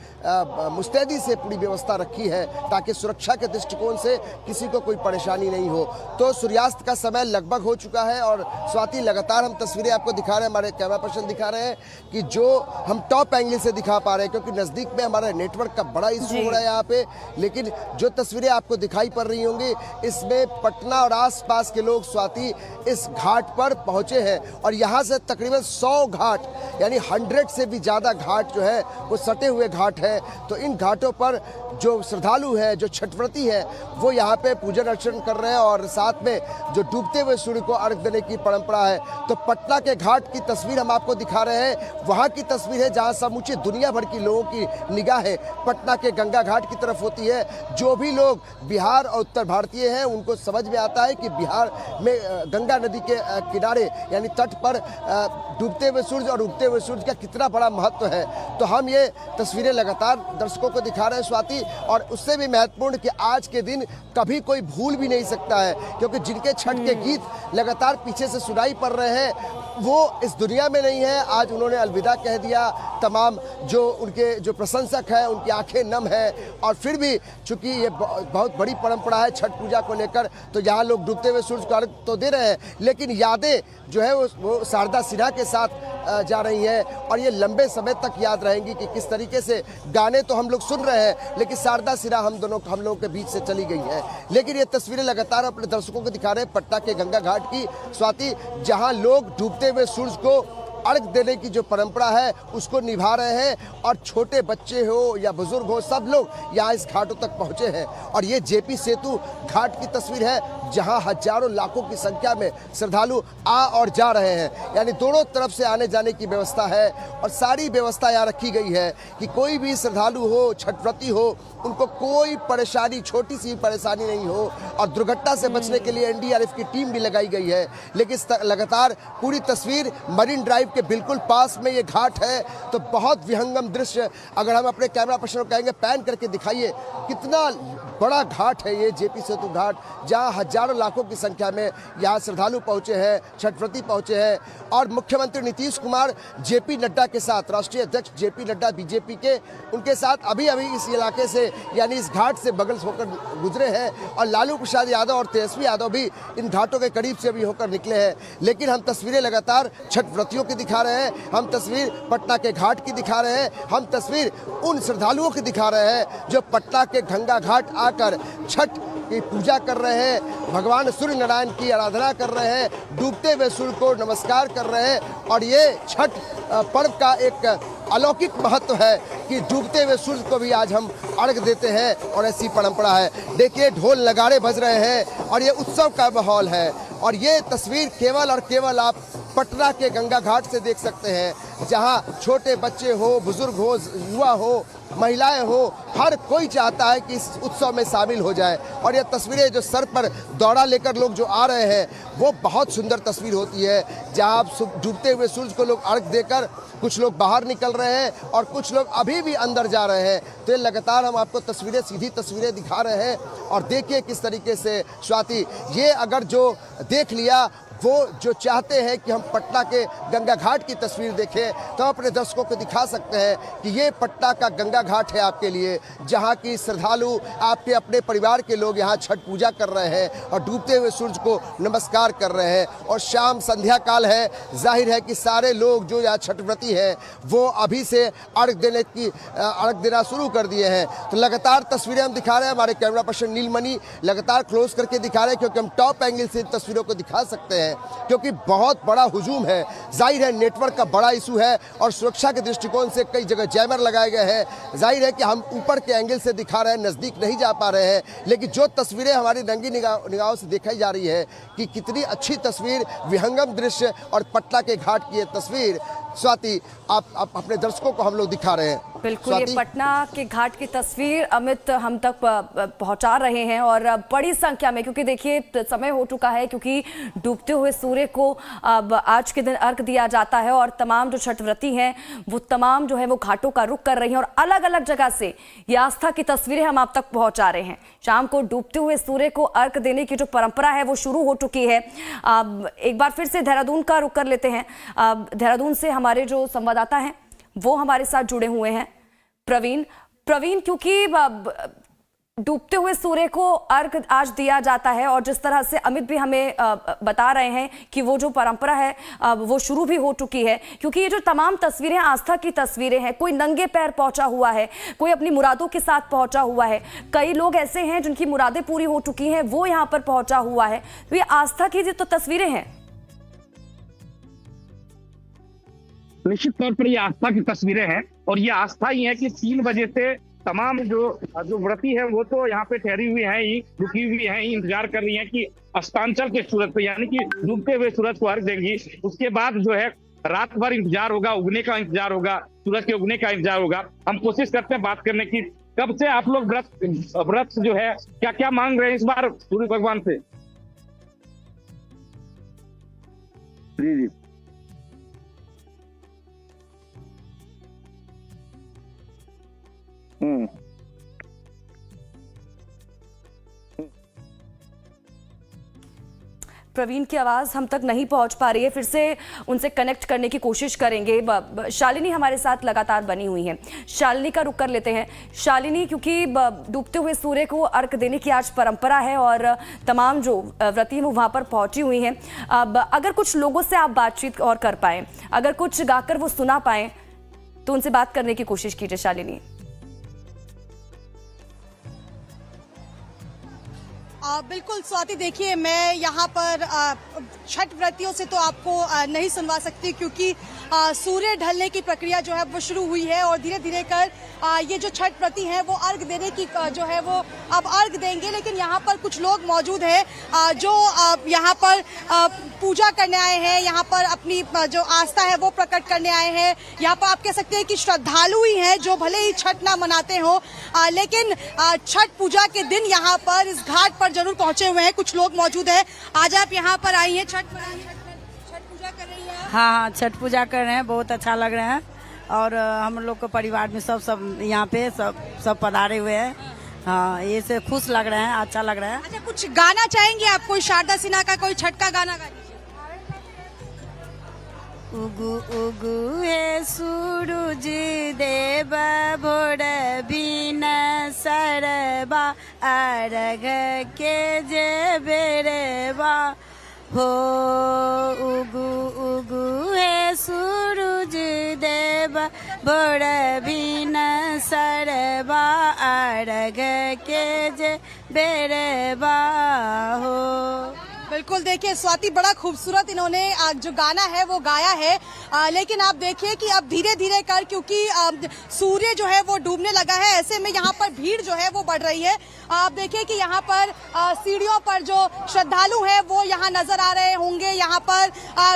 मुस्तैदी से पूरी व्यवस्था रखी है ताकि सुरक्षा के दृष्टिकोण से किसी को कोई परेशानी नहीं हो। तो सूर्यास्त का समय लगभग हो चुका है और स्वाति लगातार हम तस्वीरें आपको दिखा रहे हैं, हमारे कैमरा पर्सन दिखा रहे हैं कि जो हम टॉप एंगल से दिखा पा रहे हैं, क्योंकि नज़दीक में हमारा नेटवर्क का बड़ा इशू हो रहा है यहाँ पे। लेकिन जो तस्वीरें आपको दिखाई पड़ रही होंगी इसमें पटना और आसपास के लोग स्वाति इस घाट पर पहुंचे हैं और यहाँ से तकरीबन 100 घाट यानी 100 से भी ज़्यादा घाट जो है वो सटे हुए घाट है। तो इन घाटों पर जो श्रद्धालु है, जो छठव्रती है, वो यहाँ पे पूजन अर्चन कर रहे हैं और साथ में जो डूबते हुए सूर्य को अर्घ देने की परंपरा है। तो पटना के घाट की तस्वीर हम आपको दिखा रहे हैं, वहाँ की तस्वीर है जहाँ समूचे दुनिया भर की लोगों की निगाहें पटना के गंगा घाट की तरफ होती है। जो भी लोग बिहार और उत्तर भारतीय हैं उनको समझ में आता है कि बिहार में गंगा नदी के किनारे यानी तट पर डूबते हुए सूर्य और उगते हुए सूर्य का कितना बड़ा महत्व है। तो हम ये तस्वीरें लगातार दर्शकों को दिखा रहे हैं स्वाति, और उससे भी महत्वपूर्ण कि आज के दिन कभी कोई भूल भी नहीं सकता है, क्योंकि जिनके छठ के गीत लगातार पीछे से सुनाई पड़ रहे हैं वो इस दुनिया में नहीं है। आज उन्होंने अलविदा कह दिया। तमाम जो उनके जो प्रशंसक हैं उनकी आंखें नम है और फिर भी चूंकि ये बहुत बड़ी परंपरा है छठ पूजा को लेकर, तो यहाँ लोग डूबते हुए सूर्य को अर्घ तो दे रहे हैं, लेकिन यादें जो है वो शारदा सिन्हा के साथ जा रही हैं और ये लंबे समय तक याद रहेंगी कि किस तरीके से गाने तो हम लोग सुन रहे हैं लेकिन शारदा सिन्हा हम लोगों के बीच से चली गई है। लेकिन ये तस्वीरें लगातार अपने दर्शकों को दिखा रहे हैं पटना के गंगा घाट की स्वाति, जहां लोग डूबते हुए सूरज को अर्घ देने की जो परंपरा है उसको निभा रहे हैं और छोटे बच्चे हो या बुजुर्ग हो सब लोग यहाँ इस घाटों तक पहुँचे हैं। और ये जेपी सेतु घाट की तस्वीर है जहाँ हजारों लाखों की संख्या में श्रद्धालु आ और जा रहे हैं, यानी दोनों तरफ से आने जाने की व्यवस्था है और सारी व्यवस्था यहाँ रखी गई है कि कोई भी श्रद्धालु हो, छठव्रती हो, उनको कोई परेशानी, छोटी सी परेशानी नहीं हो। और दुर्घटना से बचने के लिए एनडीआरएफ की टीम भी लगाई गई है। लेकिन लगातार पूरी तस्वीर मरीन ड्राइव के बिल्कुल पास में ये घाट है, तो बहुत विहंगम दृश्य अगर हम अपने कैमरा पर्सन को कहेंगे पैन करके दिखाइए कितना बड़ा घाट है ये जेपी सेतु घाट, जहां हजारों लाखों की संख्या में यहाँ श्रद्धालु पहुंचे हैं, छठव्रती पहुंचे हैं। और मुख्यमंत्री नीतीश कुमार जेपी नड्डा के साथ, राष्ट्रीय अध्यक्ष जेपी नड्डा बीजेपी के, उनके साथ अभी इस इलाके से यानी इस घाट से बगल होकर गुजरे हैं और लालू प्रसाद यादव और तेजस्वी यादव भी इन घाटों के करीब से अभी होकर निकले हैं। लेकिन हम तस्वीरें लगातार छठव्रतियों की दिखा रहे हैं, हम तस्वीर पटना के घाट की दिखा रहे हैं, हम तस्वीर उन श्रद्धालुओं की दिखा रहे हैं जो पटना के गंगा घाट आकर छठ की पूजा कर रहे हैं, भगवान सूर्य नारायण की आराधना कर रहे हैं, डूबते हुए सूर्य को नमस्कार कर रहे हैं। और ये छठ पर्व का एक अलौकिक महत्व है कि डूबते हुए सूर्य को भी आज हम अर्घ देते हैं और ऐसी परंपरा है। देखिए ढोल नगाड़े बज रहे हैं और ये उत्सव का माहौल है। और ये तस्वीर केवल और केवल आप पटना के गंगा घाट से देख सकते हैं, जहां छोटे बच्चे हो, बुजुर्ग हो, युवा हो, महिलाएं हो, हर कोई चाहता है कि इस उत्सव में शामिल हो जाए। और ये तस्वीरें जो सर पर दौड़ा लेकर लोग जो आ रहे हैं वो बहुत सुंदर तस्वीर होती है, जहां आप डूबते हुए सूरज को लोग अर्घ देकर कुछ लोग बाहर निकल रहे हैं और कुछ लोग अभी भी अंदर जा रहे हैं। तो ये लगातार हम आपको तस्वीरें, सीधी तस्वीरें दिखा रहे हैं। और देखिए किस तरीके से स्वाति, ये अगर जो देख लिया वो जो चाहते हैं कि हम पटना के गंगा घाट की तस्वीर देखें, तो अपने दर्शकों को दिखा सकते हैं कि ये पटना का गंगा घाट है आपके लिए, जहाँ की श्रद्धालु आपके अपने परिवार के लोग यहाँ छठ पूजा कर रहे हैं और डूबते हुए सूरज को नमस्कार कर रहे हैं। और शाम संध्या काल है, जाहिर है कि सारे लोग जो यहाँ छठ व्रती हैं वो अभी से अर्घ देना शुरू कर दिए हैं। तो लगातार तस्वीरें हम दिखा रहे हैं, हमारे कैमरा पर्सन नीलमणि लगातार क्लोज करके दिखा रहे हैं, क्योंकि हम टॉप एंगल से इन तस्वीरों को दिखा सकते हैं, क्योंकि बहुत बड़ा हुजूम है। जाहिर है नेटवर्क का बड़ा इशू है और सुरक्षा के दृष्टिकोण से कई जगह जैमर लगाए गए हैं। जाहिर है कि हम ऊपर के एंगल से दिखा रहे हैं, नज़दीक नहीं जा पा रहे हैं, लेकिन जो तस्वीरें हमारी नंगी निगाहों से दिखाई जा रही है कि कितनी अच्छी तस्वीर, विहंगम दृश्य और पटना के घाट की ये तस्वीर स्वाति आप अपने दर्शकों को हम लोग दिखा रहे हैं। बिल्कुल, ये पटना के घाट की तस्वीर अमित हम तक पहुंचा रहे हैं और बड़ी संख्या में, क्योंकि देखिए समय हो चुका है, क्योंकि डूबते हुए सूर्य को अब आज के दिन अर्घ दिया जाता है और तमाम जो छठ व्रती हैं वो तमाम जो है वो घाटों का रुख कर रही हैं और अलग अलग जगह से ये आस्था की तस्वीरें हम आप तक पहुंचा रहे हैं। शाम को डूबते हुए सूर्य को अर्घ देने की जो परंपरा है वो शुरू हो चुकी है। एक बार फिर से देहरादून का रुख कर लेते हैं। देहरादून से हमारे जो संवाददाता हैं वो हमारे साथ जुड़े हुए हैं, प्रवीण, क्योंकि डूबते हुए सूर्य को अर्घ आज दिया जाता है और जिस तरह से अमित भी हमें बता रहे हैं कि वो जो परंपरा है वो शुरू भी हो चुकी है, क्योंकि ये जो तमाम तस्वीरें आस्था की तस्वीरें हैं, कोई नंगे पैर पहुंचा हुआ है, कोई अपनी मुरादों के साथ पहुंचा हुआ है, कई लोग ऐसे हैं जिनकी मुरादें पूरी हो चुकी हैं वो यहाँ पर पहुंचा हुआ है। तो ये आस्था की तो तस्वीरें हैं। निश्चित तौर पर ये आस्था की तस्वीरें हैं और ये आस्था ही है कि 3 बजे से तमाम जो व्रती है वो तो यहाँ पे ठहरी हुई है ही, रुकी हुई है ही, इंतजार कर रही है कि अस्तांचल के सूरज पे यानी कि डूबते हुए सूरज को अर्घ देंगी। उसके बाद जो है रात भर इंतजार होगा, उगने का इंतजार होगा, सूरज के उगने का इंतजार होगा। हम कोशिश करते हैं बात करने की, कब से आप लोग व्रत जो है क्या क्या मांग रहे हैं इस बार सूर्य भगवान से? जी प्रवीण की आवाज हम तक नहीं पहुंच पा रही है, फिर से उनसे कनेक्ट करने की कोशिश करेंगे। शालिनी हमारे साथ लगातार बनी हुई हैं, शालिनी का रुख कर लेते हैं। शालिनी, क्योंकि डूबते हुए सूर्य को अर्घ देने की आज परंपरा है और तमाम जो व्रती हैं वो वहां पर पहुंची हुई हैं। अब अगर कुछ लोगों से आप बातचीत और कर पाए, अगर कुछ गाकर वो सुना पाए तो उनसे बात करने की कोशिश कीजिए शालिनी। बिल्कुल स्वाति, देखिए मैं यहाँ पर छठ व्रतियों से तो आपको नहीं सुनवा सकती, क्योंकि सूर्य ढलने की प्रक्रिया जो है वो शुरू हुई है और धीरे धीरे कर ये जो छठ व्रती हैं वो अर्घ देने की जो है वो अब अर्घ देंगे। लेकिन यहाँ पर कुछ लोग मौजूद हैं जो यहाँ पर पूजा करने आए हैं, यहाँ पर अपनी जो आस्था है वो प्रकट करने आए हैं। यहाँ पर आप कह सकते हैं कि श्रद्धालु ही हैं जो भले ही छठ ना मनाते हो, लेकिन छठ पूजा के दिन यहाँ पर इस घाट पर जरूर पहुंचे हुए हैं। कुछ लोग मौजूद हैं। आज आप यहाँ पर आई हैं, छठ पूजा कर रही हैं? हाँ, छठ पूजा कर रहे हैं, बहुत अच्छा लग रहा है और हम लोग को परिवार में सब यहाँ पे सब पधारे हुए हैं। हाँ, ये से खुश लग रहे हैं, अच्छा लग रहा है। अच्छा, कुछ गाना चाहेंगे आप? कोई शारदा सिन्हा का कोई छठ का गाना गा दीजिए। उगु उगु हे सूरज देव भोर बिन सरबा अर्घ के जे बेरबा हो। उगु उगु हे सूरज देव भोर बिन सरबा अर्घ के जे बेरबा हो। बिल्कुल, देखिए स्वाति, बड़ा खूबसूरत इन्होंने जो गाना है वो गाया है, लेकिन आप देखिए कि अब धीरे धीरे कर, क्योंकि सूर्य जो है वो डूबने लगा है, ऐसे में यहाँ पर भीड़ जो है वो बढ़ रही है। आप देखिए कि यहाँ पर सीढ़ियों पर जो श्रद्धालु हैं वो यहाँ नजर आ रहे होंगे। यहाँ पर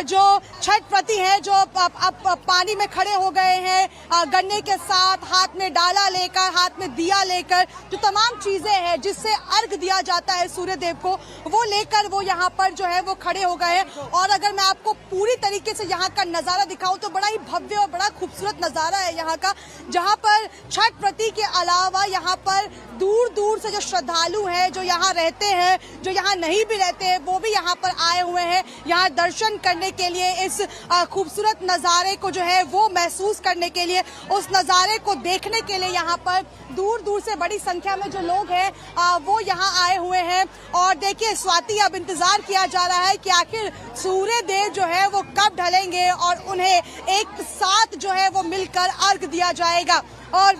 जो छठ व्रती हैं जो अब पानी में खड़े हो गए हैं, गन्ने के साथ हाथ में डाला लेकर, हाथ में दिया लेकर, जो तमाम चीजें हैं जिससे अर्घ दिया जाता है सूर्य देव को, वो लेकर वो यहाँ पर जो है वो खड़े हो गए हैं। और अगर मैं आपको पूरी तरीके से यहाँ का नजारा दिखाऊं तो बड़ा ही भव्य और बड़ा खूबसूरत नजारा है यहाँ का, जहाँ पर छठ व्रती के अलावा यहाँ पर दूर दूर से जो श्रद्धालु हैं, जो यहाँ रहते हैं, जो यहाँ नहीं भी रहते हैं, वो भी यहाँ पर आए हुए हैं यहाँ दर्शन करने के लिए, इस खूबसूरत नज़ारे को जो है वो महसूस करने के लिए, उस नज़ारे को देखने के लिए यहाँ पर दूर दूर से बड़ी संख्या में जो लोग हैं वो यहाँ आए हुए हैं। और देखिए स्वाति, अब इंतजार किया जा रहा है कि आखिर सूर्य देव जो है वो कब ढलेंगे और उन्हें एक साथ जो है वो मिलकर अर्घ दिया जाएगा। और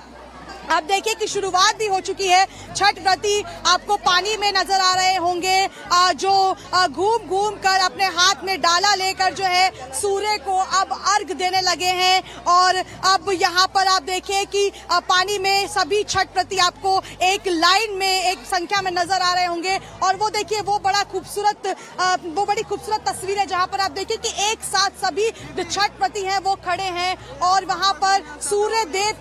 अब देखिए कि शुरुआत भी हो चुकी है। छठ व्रती आपको पानी में नजर आ रहे होंगे, जो घूम घूम कर अपने हाथ में डाला लेकर जो है सूर्य को अब अर्घ देने लगे हैं। और अब यहाँ पर आप देखिए कि पानी में सभी छठ व्रती आपको एक लाइन में, एक संख्या में नजर आ रहे होंगे। और वो देखिए वो बड़ी खूबसूरत तस्वीर है जहाँ पर आप देखिए कि एक साथ सभी जो छठ व्रती हैं वो खड़े हैं और वहाँ पर सूर्य देव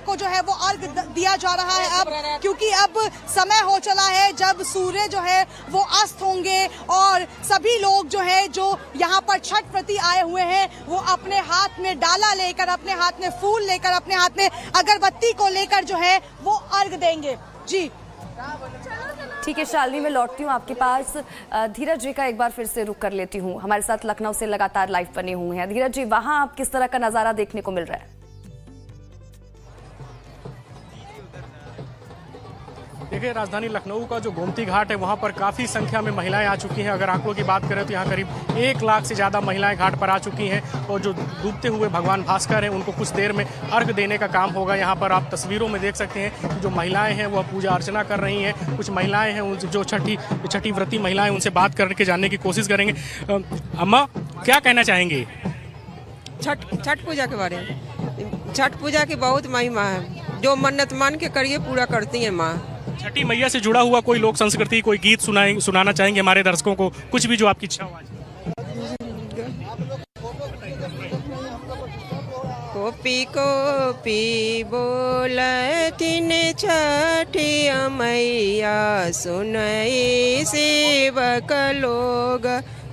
को जो है वो अर्घ दिया जा रहा है। अब क्योंकि अब समय हो चला है जब सूर्य जो है वो अस्त होंगे और सभी लोग जो है जो यहाँ पर छठ व्रती आए हुए हैं वो अपने हाथ में डाला लेकर, अपने हाथ में फूल लेकर, अपने हाथ में अगरबत्ती को लेकर जो है वो अर्घ देंगे। जी ठीक है शालिनी, मैं लौटती हूँ आपके पास। धीरज जी का एक बार फिर से रुक कर लेती हूँ, हमारे साथ लखनऊ से लगातार लाइव बने हुए हैं। धीरज जी, वहाँ आप किस तरह का नजारा देखने को मिल रहा है? देखिए, राजधानी लखनऊ का जो गोमती घाट है वहाँ पर काफ़ी संख्या में महिलाएं आ चुकी हैं। अगर आंकड़ों की बात करें तो यहाँ करीब 1 लाख से ज़्यादा महिलाएं घाट पर आ चुकी हैं। और जो डूबते हुए भगवान भास्कर हैं उनको कुछ देर में अर्घ देने का काम होगा। यहाँ पर आप तस्वीरों में देख सकते हैं कि जो महिलाएं हैं वह पूजा अर्चना कर रही हैं। कुछ महिलाएं हैं जो छठी व्रती महिलाएं, उनसे बात करके जानने की कोशिश करेंगे। अम्मा, क्या कहना चाहेंगे छठ पूजा के बारे में? छठ पूजा की बहुत महिमा है, जो मन्नत मान के करिए पूरा करती है माँ। छठी मैया से जुड़ा हुआ कोई लोक संस्कृति, कोई गीत सुनाना चाहेंगे हमारे दर्शकों को? कुछ भी जो आपकी इच्छा हो। कोपी कोपी बोलथिन छठी मैया, सुनई सेवक लोग,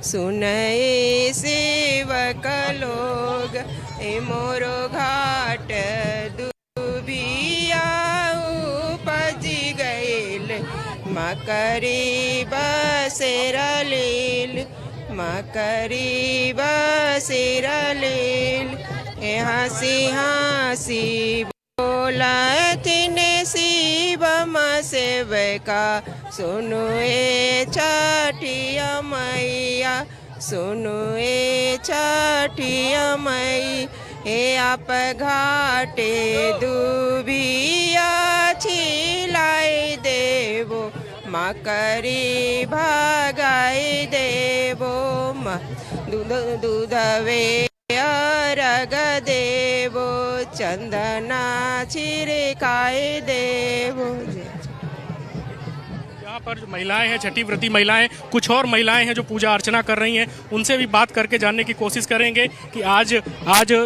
सुनई सेवक लोग, ए मोरो घाट दुबिया उपजी गईल, मकरी बसेरा लील, मकरी बसेरा लील, हंसी हंसी बोलथिन शिव सेवका, सुनु ए छठिया मैया, सुनु ए छठिया मई, हे आप घाटे दुबिया छिलाई देवो, मकरी भगाई देवो, दूधवे अर्घ देवो, चंदना छिड़काई देवो। यहाँ पर जो महिलाएं हैं, छठी व्रती महिलाएं, कुछ और महिलाएं हैं जो पूजा अर्चना कर रही हैं, उनसे भी बात करके जानने की कोशिश करेंगे कि आज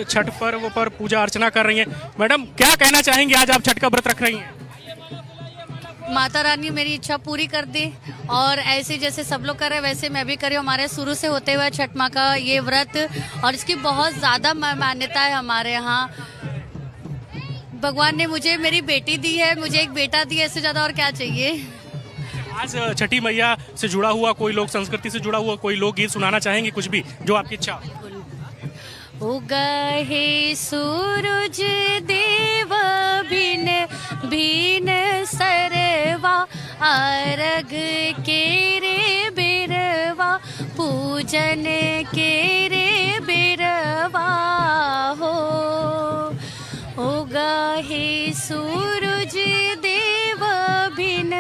छठ पर्व पर पूजा अर्चना कर रही हैं। मैडम, क्या कहना चाहेंगे, आज आप छठ का व्रत रख रही हैं? माता रानी मेरी इच्छा पूरी कर दी और ऐसे जैसे सब लोग कर रहे हैं वैसे मैं भी कर रही हूँ। हमारे शुरू से होते हुए छठ माँ का ये व्रत और इसकी बहुत ज़्यादा मान्यता है हमारे यहाँ। भगवान ने मुझे मेरी बेटी दी है, मुझे एक बेटा दिया, इससे ज़्यादा और क्या चाहिए। आज छठी मैया से जुड़ा हुआ कोई लोक संस्कृति से जुड़ा हुआ कोई लोकगीत सुनाना चाहेंगे, कुछ भी जो आपकी इच्छा? उगहे सूरज देव भिन भिन सरवा, अर्घ के रे बिरवा, पूजन के रे बिरवा हो। उगहे सूरज देव भिन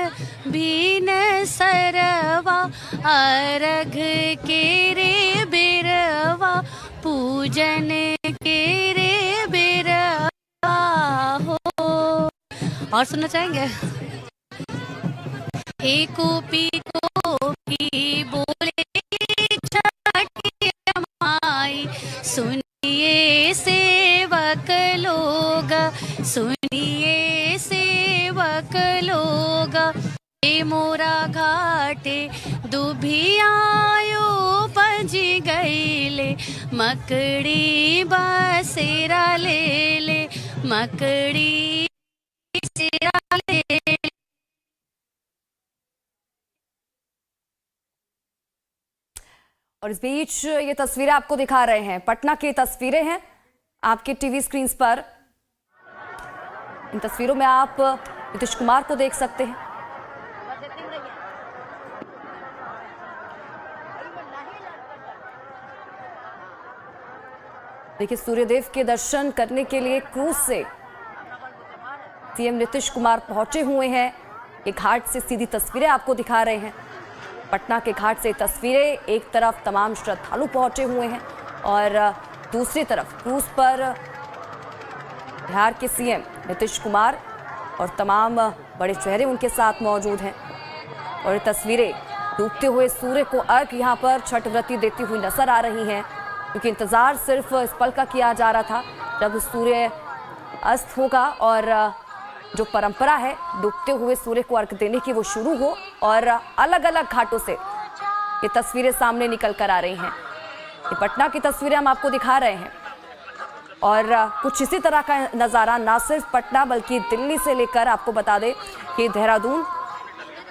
भिन सरवा, अर्घ के रे बिरवा, पूजन के रे बिरवा हो। और सुनना चाहेंगे? एक कोपी कोपी बोले छठी माई, सुनिए सेवक लोग, सुनिए सेवक लोग, मोरा घाटे दुब भी आयो पजी गईले मकड़ी बसेरा ले ले मकड़ी बसेरा ले ले। और इस बीच ये तस्वीरें आपको दिखा रहे हैं, पटना की तस्वीरें हैं आपके टीवी स्क्रीन पर। इन तस्वीरों में आप नीतीश कुमार को देख सकते हैं। देखिए, सूर्यदेव के दर्शन करने के लिए क्रूज से सीएम नीतीश कुमार पहुंचे हुए हैं। ये घाट से सीधी तस्वीरें आपको दिखा रहे हैं। पटना के घाट से तस्वीरें, एक तरफ तमाम श्रद्धालु पहुंचे हुए हैं और दूसरी तरफ क्रूज पर बिहार के सीएम नीतीश कुमार और तमाम बड़े चेहरे उनके साथ मौजूद हैं। और ये तस्वीरें डूबते हुए सूर्य को अर्घ यहाँ पर छठ व्रती देती हुई नजर आ रही हैं, क्योंकि इंतजार सिर्फ इस पल का किया जा रहा था जब सूर्य अस्त होगा और जो परंपरा है डूबते हुए सूर्य को अर्घ देने की वो शुरू हो। और अलग अलग घाटों से ये तस्वीरें सामने निकल कर आ रही हैं। ये पटना की तस्वीरें हम आपको दिखा रहे हैं और कुछ इसी तरह का नज़ारा ना सिर्फ पटना बल्कि दिल्ली से लेकर आपको बता दें कि देहरादून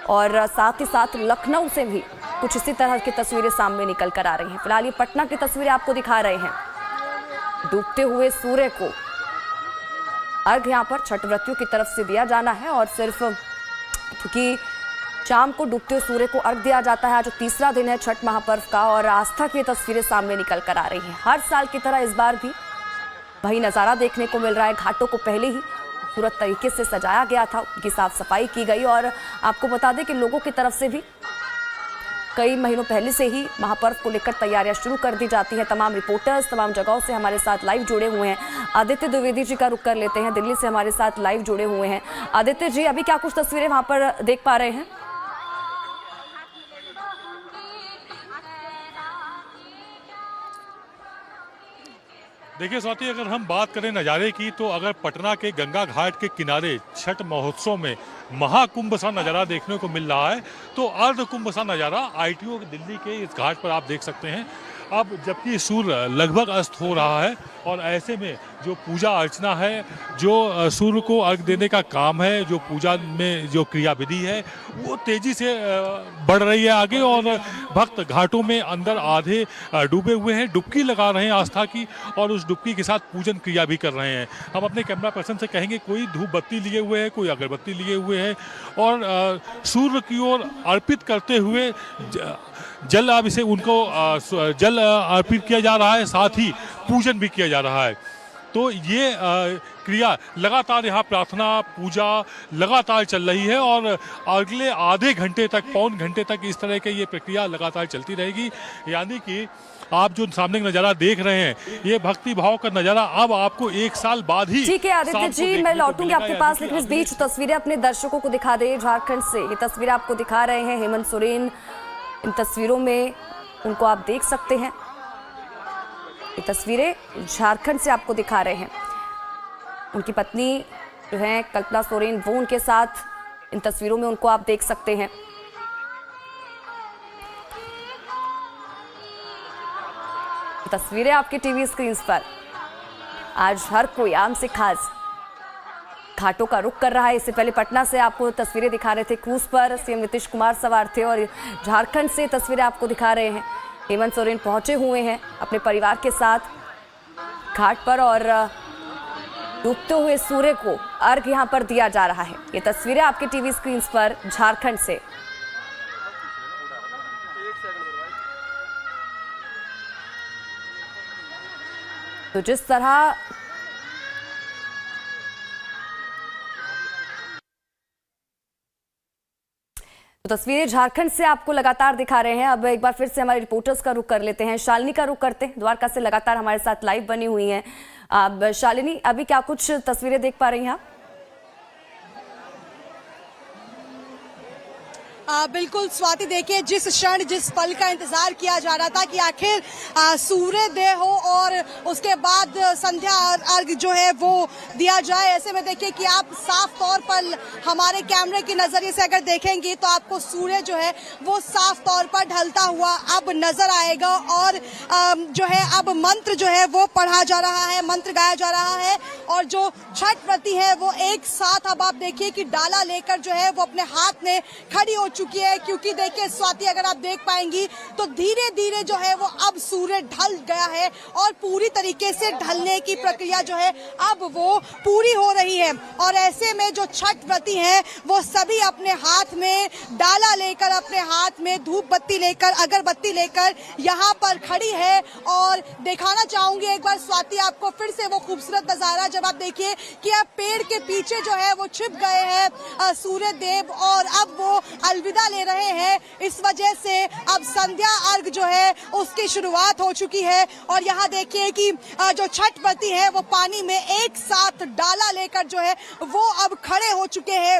और साथ ही साथ लखनऊ से भी कुछ इसी तरह की तस्वीरें सामने निकल कर आ रही हैं। फिलहाल ये पटना की तस्वीरें आपको दिखा रहे हैं। डूबते हुए सूर्य को अर्घ यहाँ पर छठ व्रतियों की तरफ से दिया जाना है और सिर्फ क्योंकि शाम को डूबते हुए सूर्य को अर्घ दिया जाता है। जो तीसरा दिन है छठ महापर्व का और आस्था की तस्वीरें सामने निकल कर आ रही हैं। हर साल की तरह इस बार भी वही नज़ारा देखने को मिल रहा है। घाटों को पहले ही खूबसूरत तरीके से सजाया गया था, उनकी साफ सफाई की गई और आपको बता दें कि लोगों की तरफ से भी कई महीनों पहले से ही महापर्व को लेकर तैयारियां शुरू कर दी जाती हैं। तमाम रिपोर्टर्स तमाम जगहों से हमारे साथ लाइव जुड़े हुए हैं। आदित्य द्विवेदी जी का रुख कर लेते हैं, दिल्ली से हमारे साथ लाइव जुड़े हुए हैं। आदित्य जी, अभी क्या कुछ तस्वीरें वहां पर देख पा रहे हैं? देखिए स्वाति, अगर हम बात करें नज़ारे की तो अगर पटना के गंगा घाट के किनारे छठ महोत्सव में महाकुंभ सा नज़ारा देखने को मिल रहा है, तो अर्ध कुंभ सा नज़ारा आईटीओ दिल्ली के इस घाट पर आप देख सकते हैं। अब जबकि सूर्य लगभग अस्त हो रहा है और ऐसे में जो पूजा अर्चना है, जो सूर्य को अर्घ देने का काम है, जो पूजा में जो क्रियाविधि है वो तेज़ी से बढ़ रही है आगे और भक्त घाटों में अंदर आधे डूबे हुए हैं, डुबकी लगा रहे हैं आस्था की और उस डुबकी के साथ पूजन क्रिया भी कर रहे हैं। हम अपने कैमरा पर्सन से कहेंगे, कोई धूप बत्ती लिए हुए है, कोई अगरबत्ती लिए हुए है और सूर्य की ओर अर्पित करते हुए जल अभिषेक उनको जल अर्पित किया जा रहा है, साथ ही पूजन भी किया जा रहा है। तो ये क्रिया लगातार यहाँ प्रार्थना पूजा लगातार चल रही है और अगले आधे घंटे तक पौन घंटे तक इस तरह की ये प्रक्रिया लगातार चलती रहेगी। यानी कि आप जो सामने नज़ारा देख रहे हैं ये भक्ति भाव का नज़ारा अब आपको एक साल बाद ही। ठीक है आदित्य जी, मैं लौटूंगी आपके पास, लेकिन इस बीच तस्वीरें अपने दर्शकों को दिखा दे। झारखंड से ये तस्वीरें आपको दिखा रहे हैं हेमंत सोरेन। इन तस्वीरों में उनको आप देख सकते हैं। ये तस्वीरें झारखंड से आपको दिखा रहे हैं। उनकी पत्नी जो है कल्पना सोरेन, वो उनके साथ इन तस्वीरों में उनको आप देख सकते हैं। तस्वीरें आपके टीवी स्क्रीन पर। आज हर कोई आम से खास घाटों का रुख कर रहा है। इससे पहले पटना से आपको तस्वीरें दिखा रहे थे, क्रूज पर सीएम नीतीश कुमार सवार थे और झारखंड से तस्वीरें आपको दिखा रहे हैं। हेमंत सोरेन पहुंचे हुए हैं अपने परिवार के साथ घाट पर और डूबते हुए सूर्य को अर्घ यहां पर दिया जा रहा है। ये तस्वीरें आपके टीवी स्क्रीन पर झारखंड से। तो जिस तरह तो तस्वीरें झारखंड से आपको लगातार दिखा रहे हैं। अब एक बार फिर से हमारे रिपोर्टर्स का रुख कर लेते हैं। शालिनी का रुख करते हैं, द्वारका से लगातार हमारे साथ लाइव बनी हुई हैं। अब शालिनी, अभी क्या कुछ तस्वीरें देख पा रही हैं आप? बिल्कुल स्वाति, देखिए जिस क्षण जिस पल का इंतजार किया जा रहा था कि आखिर सूर्योदय हो और उसके बाद संध्या अर्घ जो है वो दिया जाए, ऐसे में देखिए कि आप साफ तौर पर हमारे कैमरे के नजरिए से अगर देखेंगे तो आपको सूर्य जो है वो साफ तौर पर ढलता हुआ अब नजर आएगा। और जो है अब मंत्र जो है वो पढ़ा जा रहा है, मंत्र गाया जा रहा है और जो छठ व्रती है वो एक साथ अब आप देखिए कि डाला लेकर जो है वो अपने हाथ में खड़ी हो चुकी है। क्योंकि देखिए स्वाति, अगर आप देख पाएंगी तो धीरे धीरे जो है वो अब सूर्य ढल गया है और पूरी तरीके से ढलने की प्रक्रिया जो है अब वो पूरी हो रही है। और ऐसे में जो छठ व्रती हैं वो सभी अपने हाथ में डाला लेकर, अपने हाथ में धूप बत्ती लेकर, अगरबत्ती लेकर यहाँ पर खड़ी है। और दिखाना चाहूंगी एक बार स्वाति आपको फिर से वो खूबसूरत नजारा, जब आप देखिए कि अब पेड़ के पीछे जो है वो छिप गए हैं सूर्य देव और अब वो अलविदा ले रहे हैं। इस वजह से अब संध्या अर्घ जो है उसकी शुरुआत हो चुकी है। और यहाँ देखिए कि जो छठ व्रती है वो पानी में एक साथ डाला लेकर जो है वो अब खड़े हो चुके हैं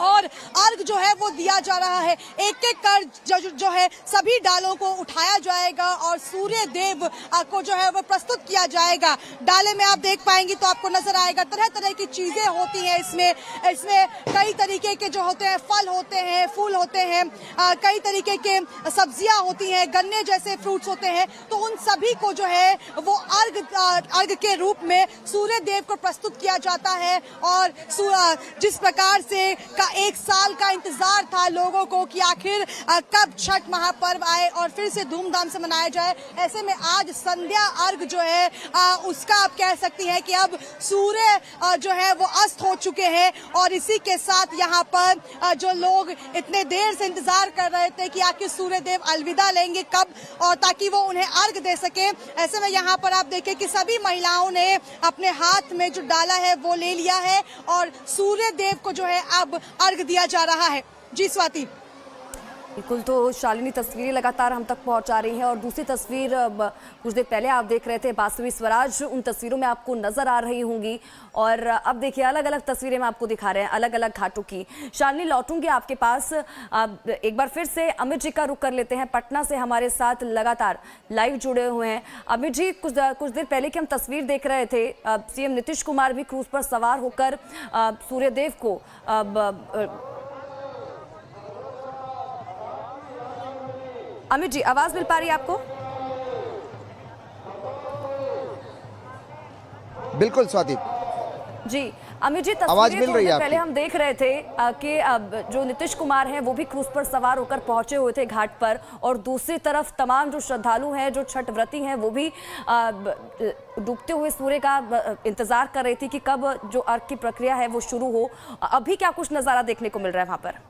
और अर्घ जो है वो दिया जा रहा है। एक एक कर जो है सभी डालों को उठाया जाएगा और सूर्य देव को जो है वो प्रस्तुत किया जाएगा। डाले में आप देख पाएंगी तो आपको नजर आएगा तरह तरह की चीजें होती हैं इसमें कई तरीके के जो होते हैं फल होते हैं, फूल होते हैं, कई तरीके के सब्जियां होती हैं, गन्ने जैसे फ्रूट्स होते हैं। तो उन सभी को जो है वो अर्घ के रूप में सूर्य देव को प्रस्तुत किया जाता है। और जिस प्रकार से एक साल का इंतजार था लोगों को कि आखिर कब छठ महापर्व आए और फिर से धूमधाम से मनाया जाए, ऐसे में आज संध्या अर्घ जो है उसका आप कह सकती हैं कि अब सूर्य जो है वो अस्त हो चुके हैं। और इसी के साथ यहाँ पर जो लोग इतने देर से इंतजार कर रहे थे कि आखिर सूर्य देव अलविदा लेंगे कब और ताकि वो उन्हें अर्घ दे सके, ऐसे में यहाँ पर आप देखें कि सभी महिलाओं ने अपने हाथ में जो डाला है वो ले लिया है और सूर्य देव को जो है अब अर्घ दिया जा रहा है। जी स्वाति। बिल्कुल, तो शालिनी तस्वीरें लगातार हम तक पहुंचा रही हैं और दूसरी तस्वीर कुछ देर पहले आप देख रहे थे बांसुरी स्वराज, उन तस्वीरों में आपको नजर आ रही होंगी। और अब देखिए अलग अलग तस्वीरें में आपको दिखा रहे हैं अलग अलग घाटों की। शालिनी, लौटूंगी आपके पास, एक बार फिर से अमित जी का रुख कर लेते हैं। पटना से हमारे साथ लगातार लाइव जुड़े हुए हैं। अमित जी, कुछ देर पहले की हम तस्वीर देख रहे थे, सीएम नीतीश कुमार भी क्रूज पर सवार होकर सूर्यदेव को अमित जी, आवाज मिल पा रही है आपको? बिल्कुल स्वाति जी। अमित जी, तस्वीरें थोड़ी देर पहले हम देख रहे थे कि जो नीतीश कुमार हैं वो भी क्रूज पर सवार होकर पहुंचे हुए थे घाट पर और दूसरी तरफ तमाम जो श्रद्धालु हैं, जो छठ व्रती हैं, वो भी डूबते हुए सूर्य का इंतजार कर रही थी कि कब जो अर्घ की प्रक्रिया है वो शुरू हो। अभी क्या कुछ नजारा देखने को मिल रहा है वहां पर?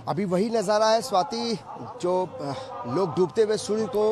अभी वही नज़ारा है स्वाति, जो लोग डूबते हुए सूर्य को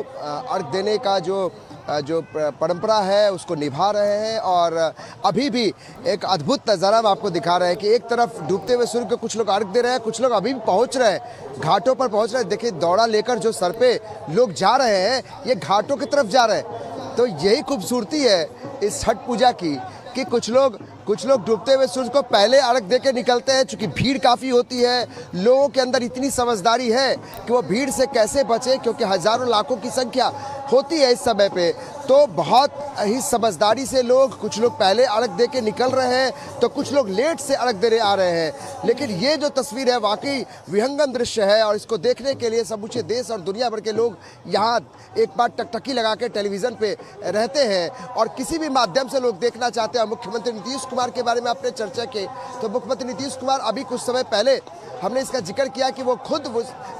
अर्घ देने का जो परंपरा है उसको निभा रहे हैं। और अभी भी एक अद्भुत नज़ारा हम आपको दिखा रहे हैं कि एक तरफ डूबते हुए सूर्य को कुछ लोग अर्घ दे रहे हैं, कुछ लोग अभी भी पहुंच रहे हैं, घाटों पर पहुंच रहे हैं। देखिए दौड़ा लेकर जो सर पे लोग जा रहे हैं ये घाटों की तरफ जा रहे हैं। तो यही खूबसूरती है इस छठ पूजा की कि कुछ लोग डूबते हुए सूरज को पहले अर्घ देके निकलते हैं। चूंकि भीड़ काफ़ी होती है, लोगों के अंदर इतनी समझदारी है कि वो भीड़ से कैसे बचे, क्योंकि हज़ारों लाखों की संख्या होती है इस समय पे। तो बहुत ही समझदारी से कुछ लोग पहले अर्घ दे के निकल रहे हैं तो कुछ लोग लेट से अर्घ देने आ रहे हैं। लेकिन ये जो तस्वीर है वाकई विहंगम दृश्य है और इसको देखने के लिए समूचे देश और दुनिया भर के लोग यहाँ एक बार टकटकी लगा के टेलीविज़न पे रहते हैं और किसी भी माध्यम से लोग देखना चाहते हैं। मुख्यमंत्री नीतीश कुमार के बारे में आपने चर्चा की तो मुख्यमंत्री नीतीश कुमार अभी कुछ समय पहले हमने इसका जिक्र किया कि वो खुद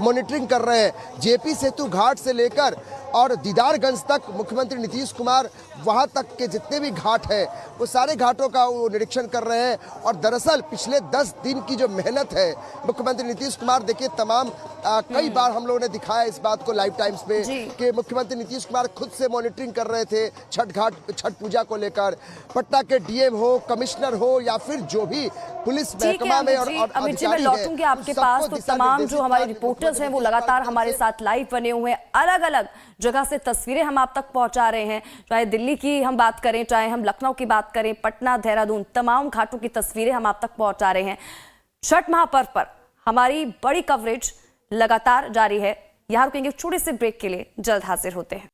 मॉनिटरिंग कर रहे हैं। जेपी सेतु घाट से लेकर और दीदारगंज तक मुख्यमंत्री नीतीश कुमार वहाँ तक के जितने भी घाट हैं वो सारे घाटों का वो निरीक्षण कर रहे हैं। और दरअसल पिछले 10 दिन की जो मेहनत है मुख्यमंत्री नीतीश कुमार, देखिए तमाम कई बार हम लोगों ने दिखाया इस बात को लाइव टाइम्स पे कि मुख्यमंत्री नीतीश कुमार खुद से मॉनिटरिंग कर रहे थे छठ पूजा को लेकर। पटना के डीएम हो, कमिश्नर हो या फिर जो भी पुलिस ठीक है महकमा में और अमित जी, मैं लौटूंगी आपके पास। तो तमाम जो हमारे रिपोर्टर्स हैं वो लगातार हमारे साथ लाइव बने हुए हैं, अलग अलग जगह से तस्वीरें हम आप तक पहुंचा रहे हैं। चाहे दिल्ली की हम बात करें, चाहे हम लखनऊ की बात करें, पटना, देहरादून, तमाम घाटों की तस्वीरें हम आप तक पहुंचा रहे हैं। छठ महापर्व पर हमारी बड़ी कवरेज लगातार जारी है। यहाँ रुकेंगे छोटे से ब्रेक के लिए, जल्द हाजिर होते हैं।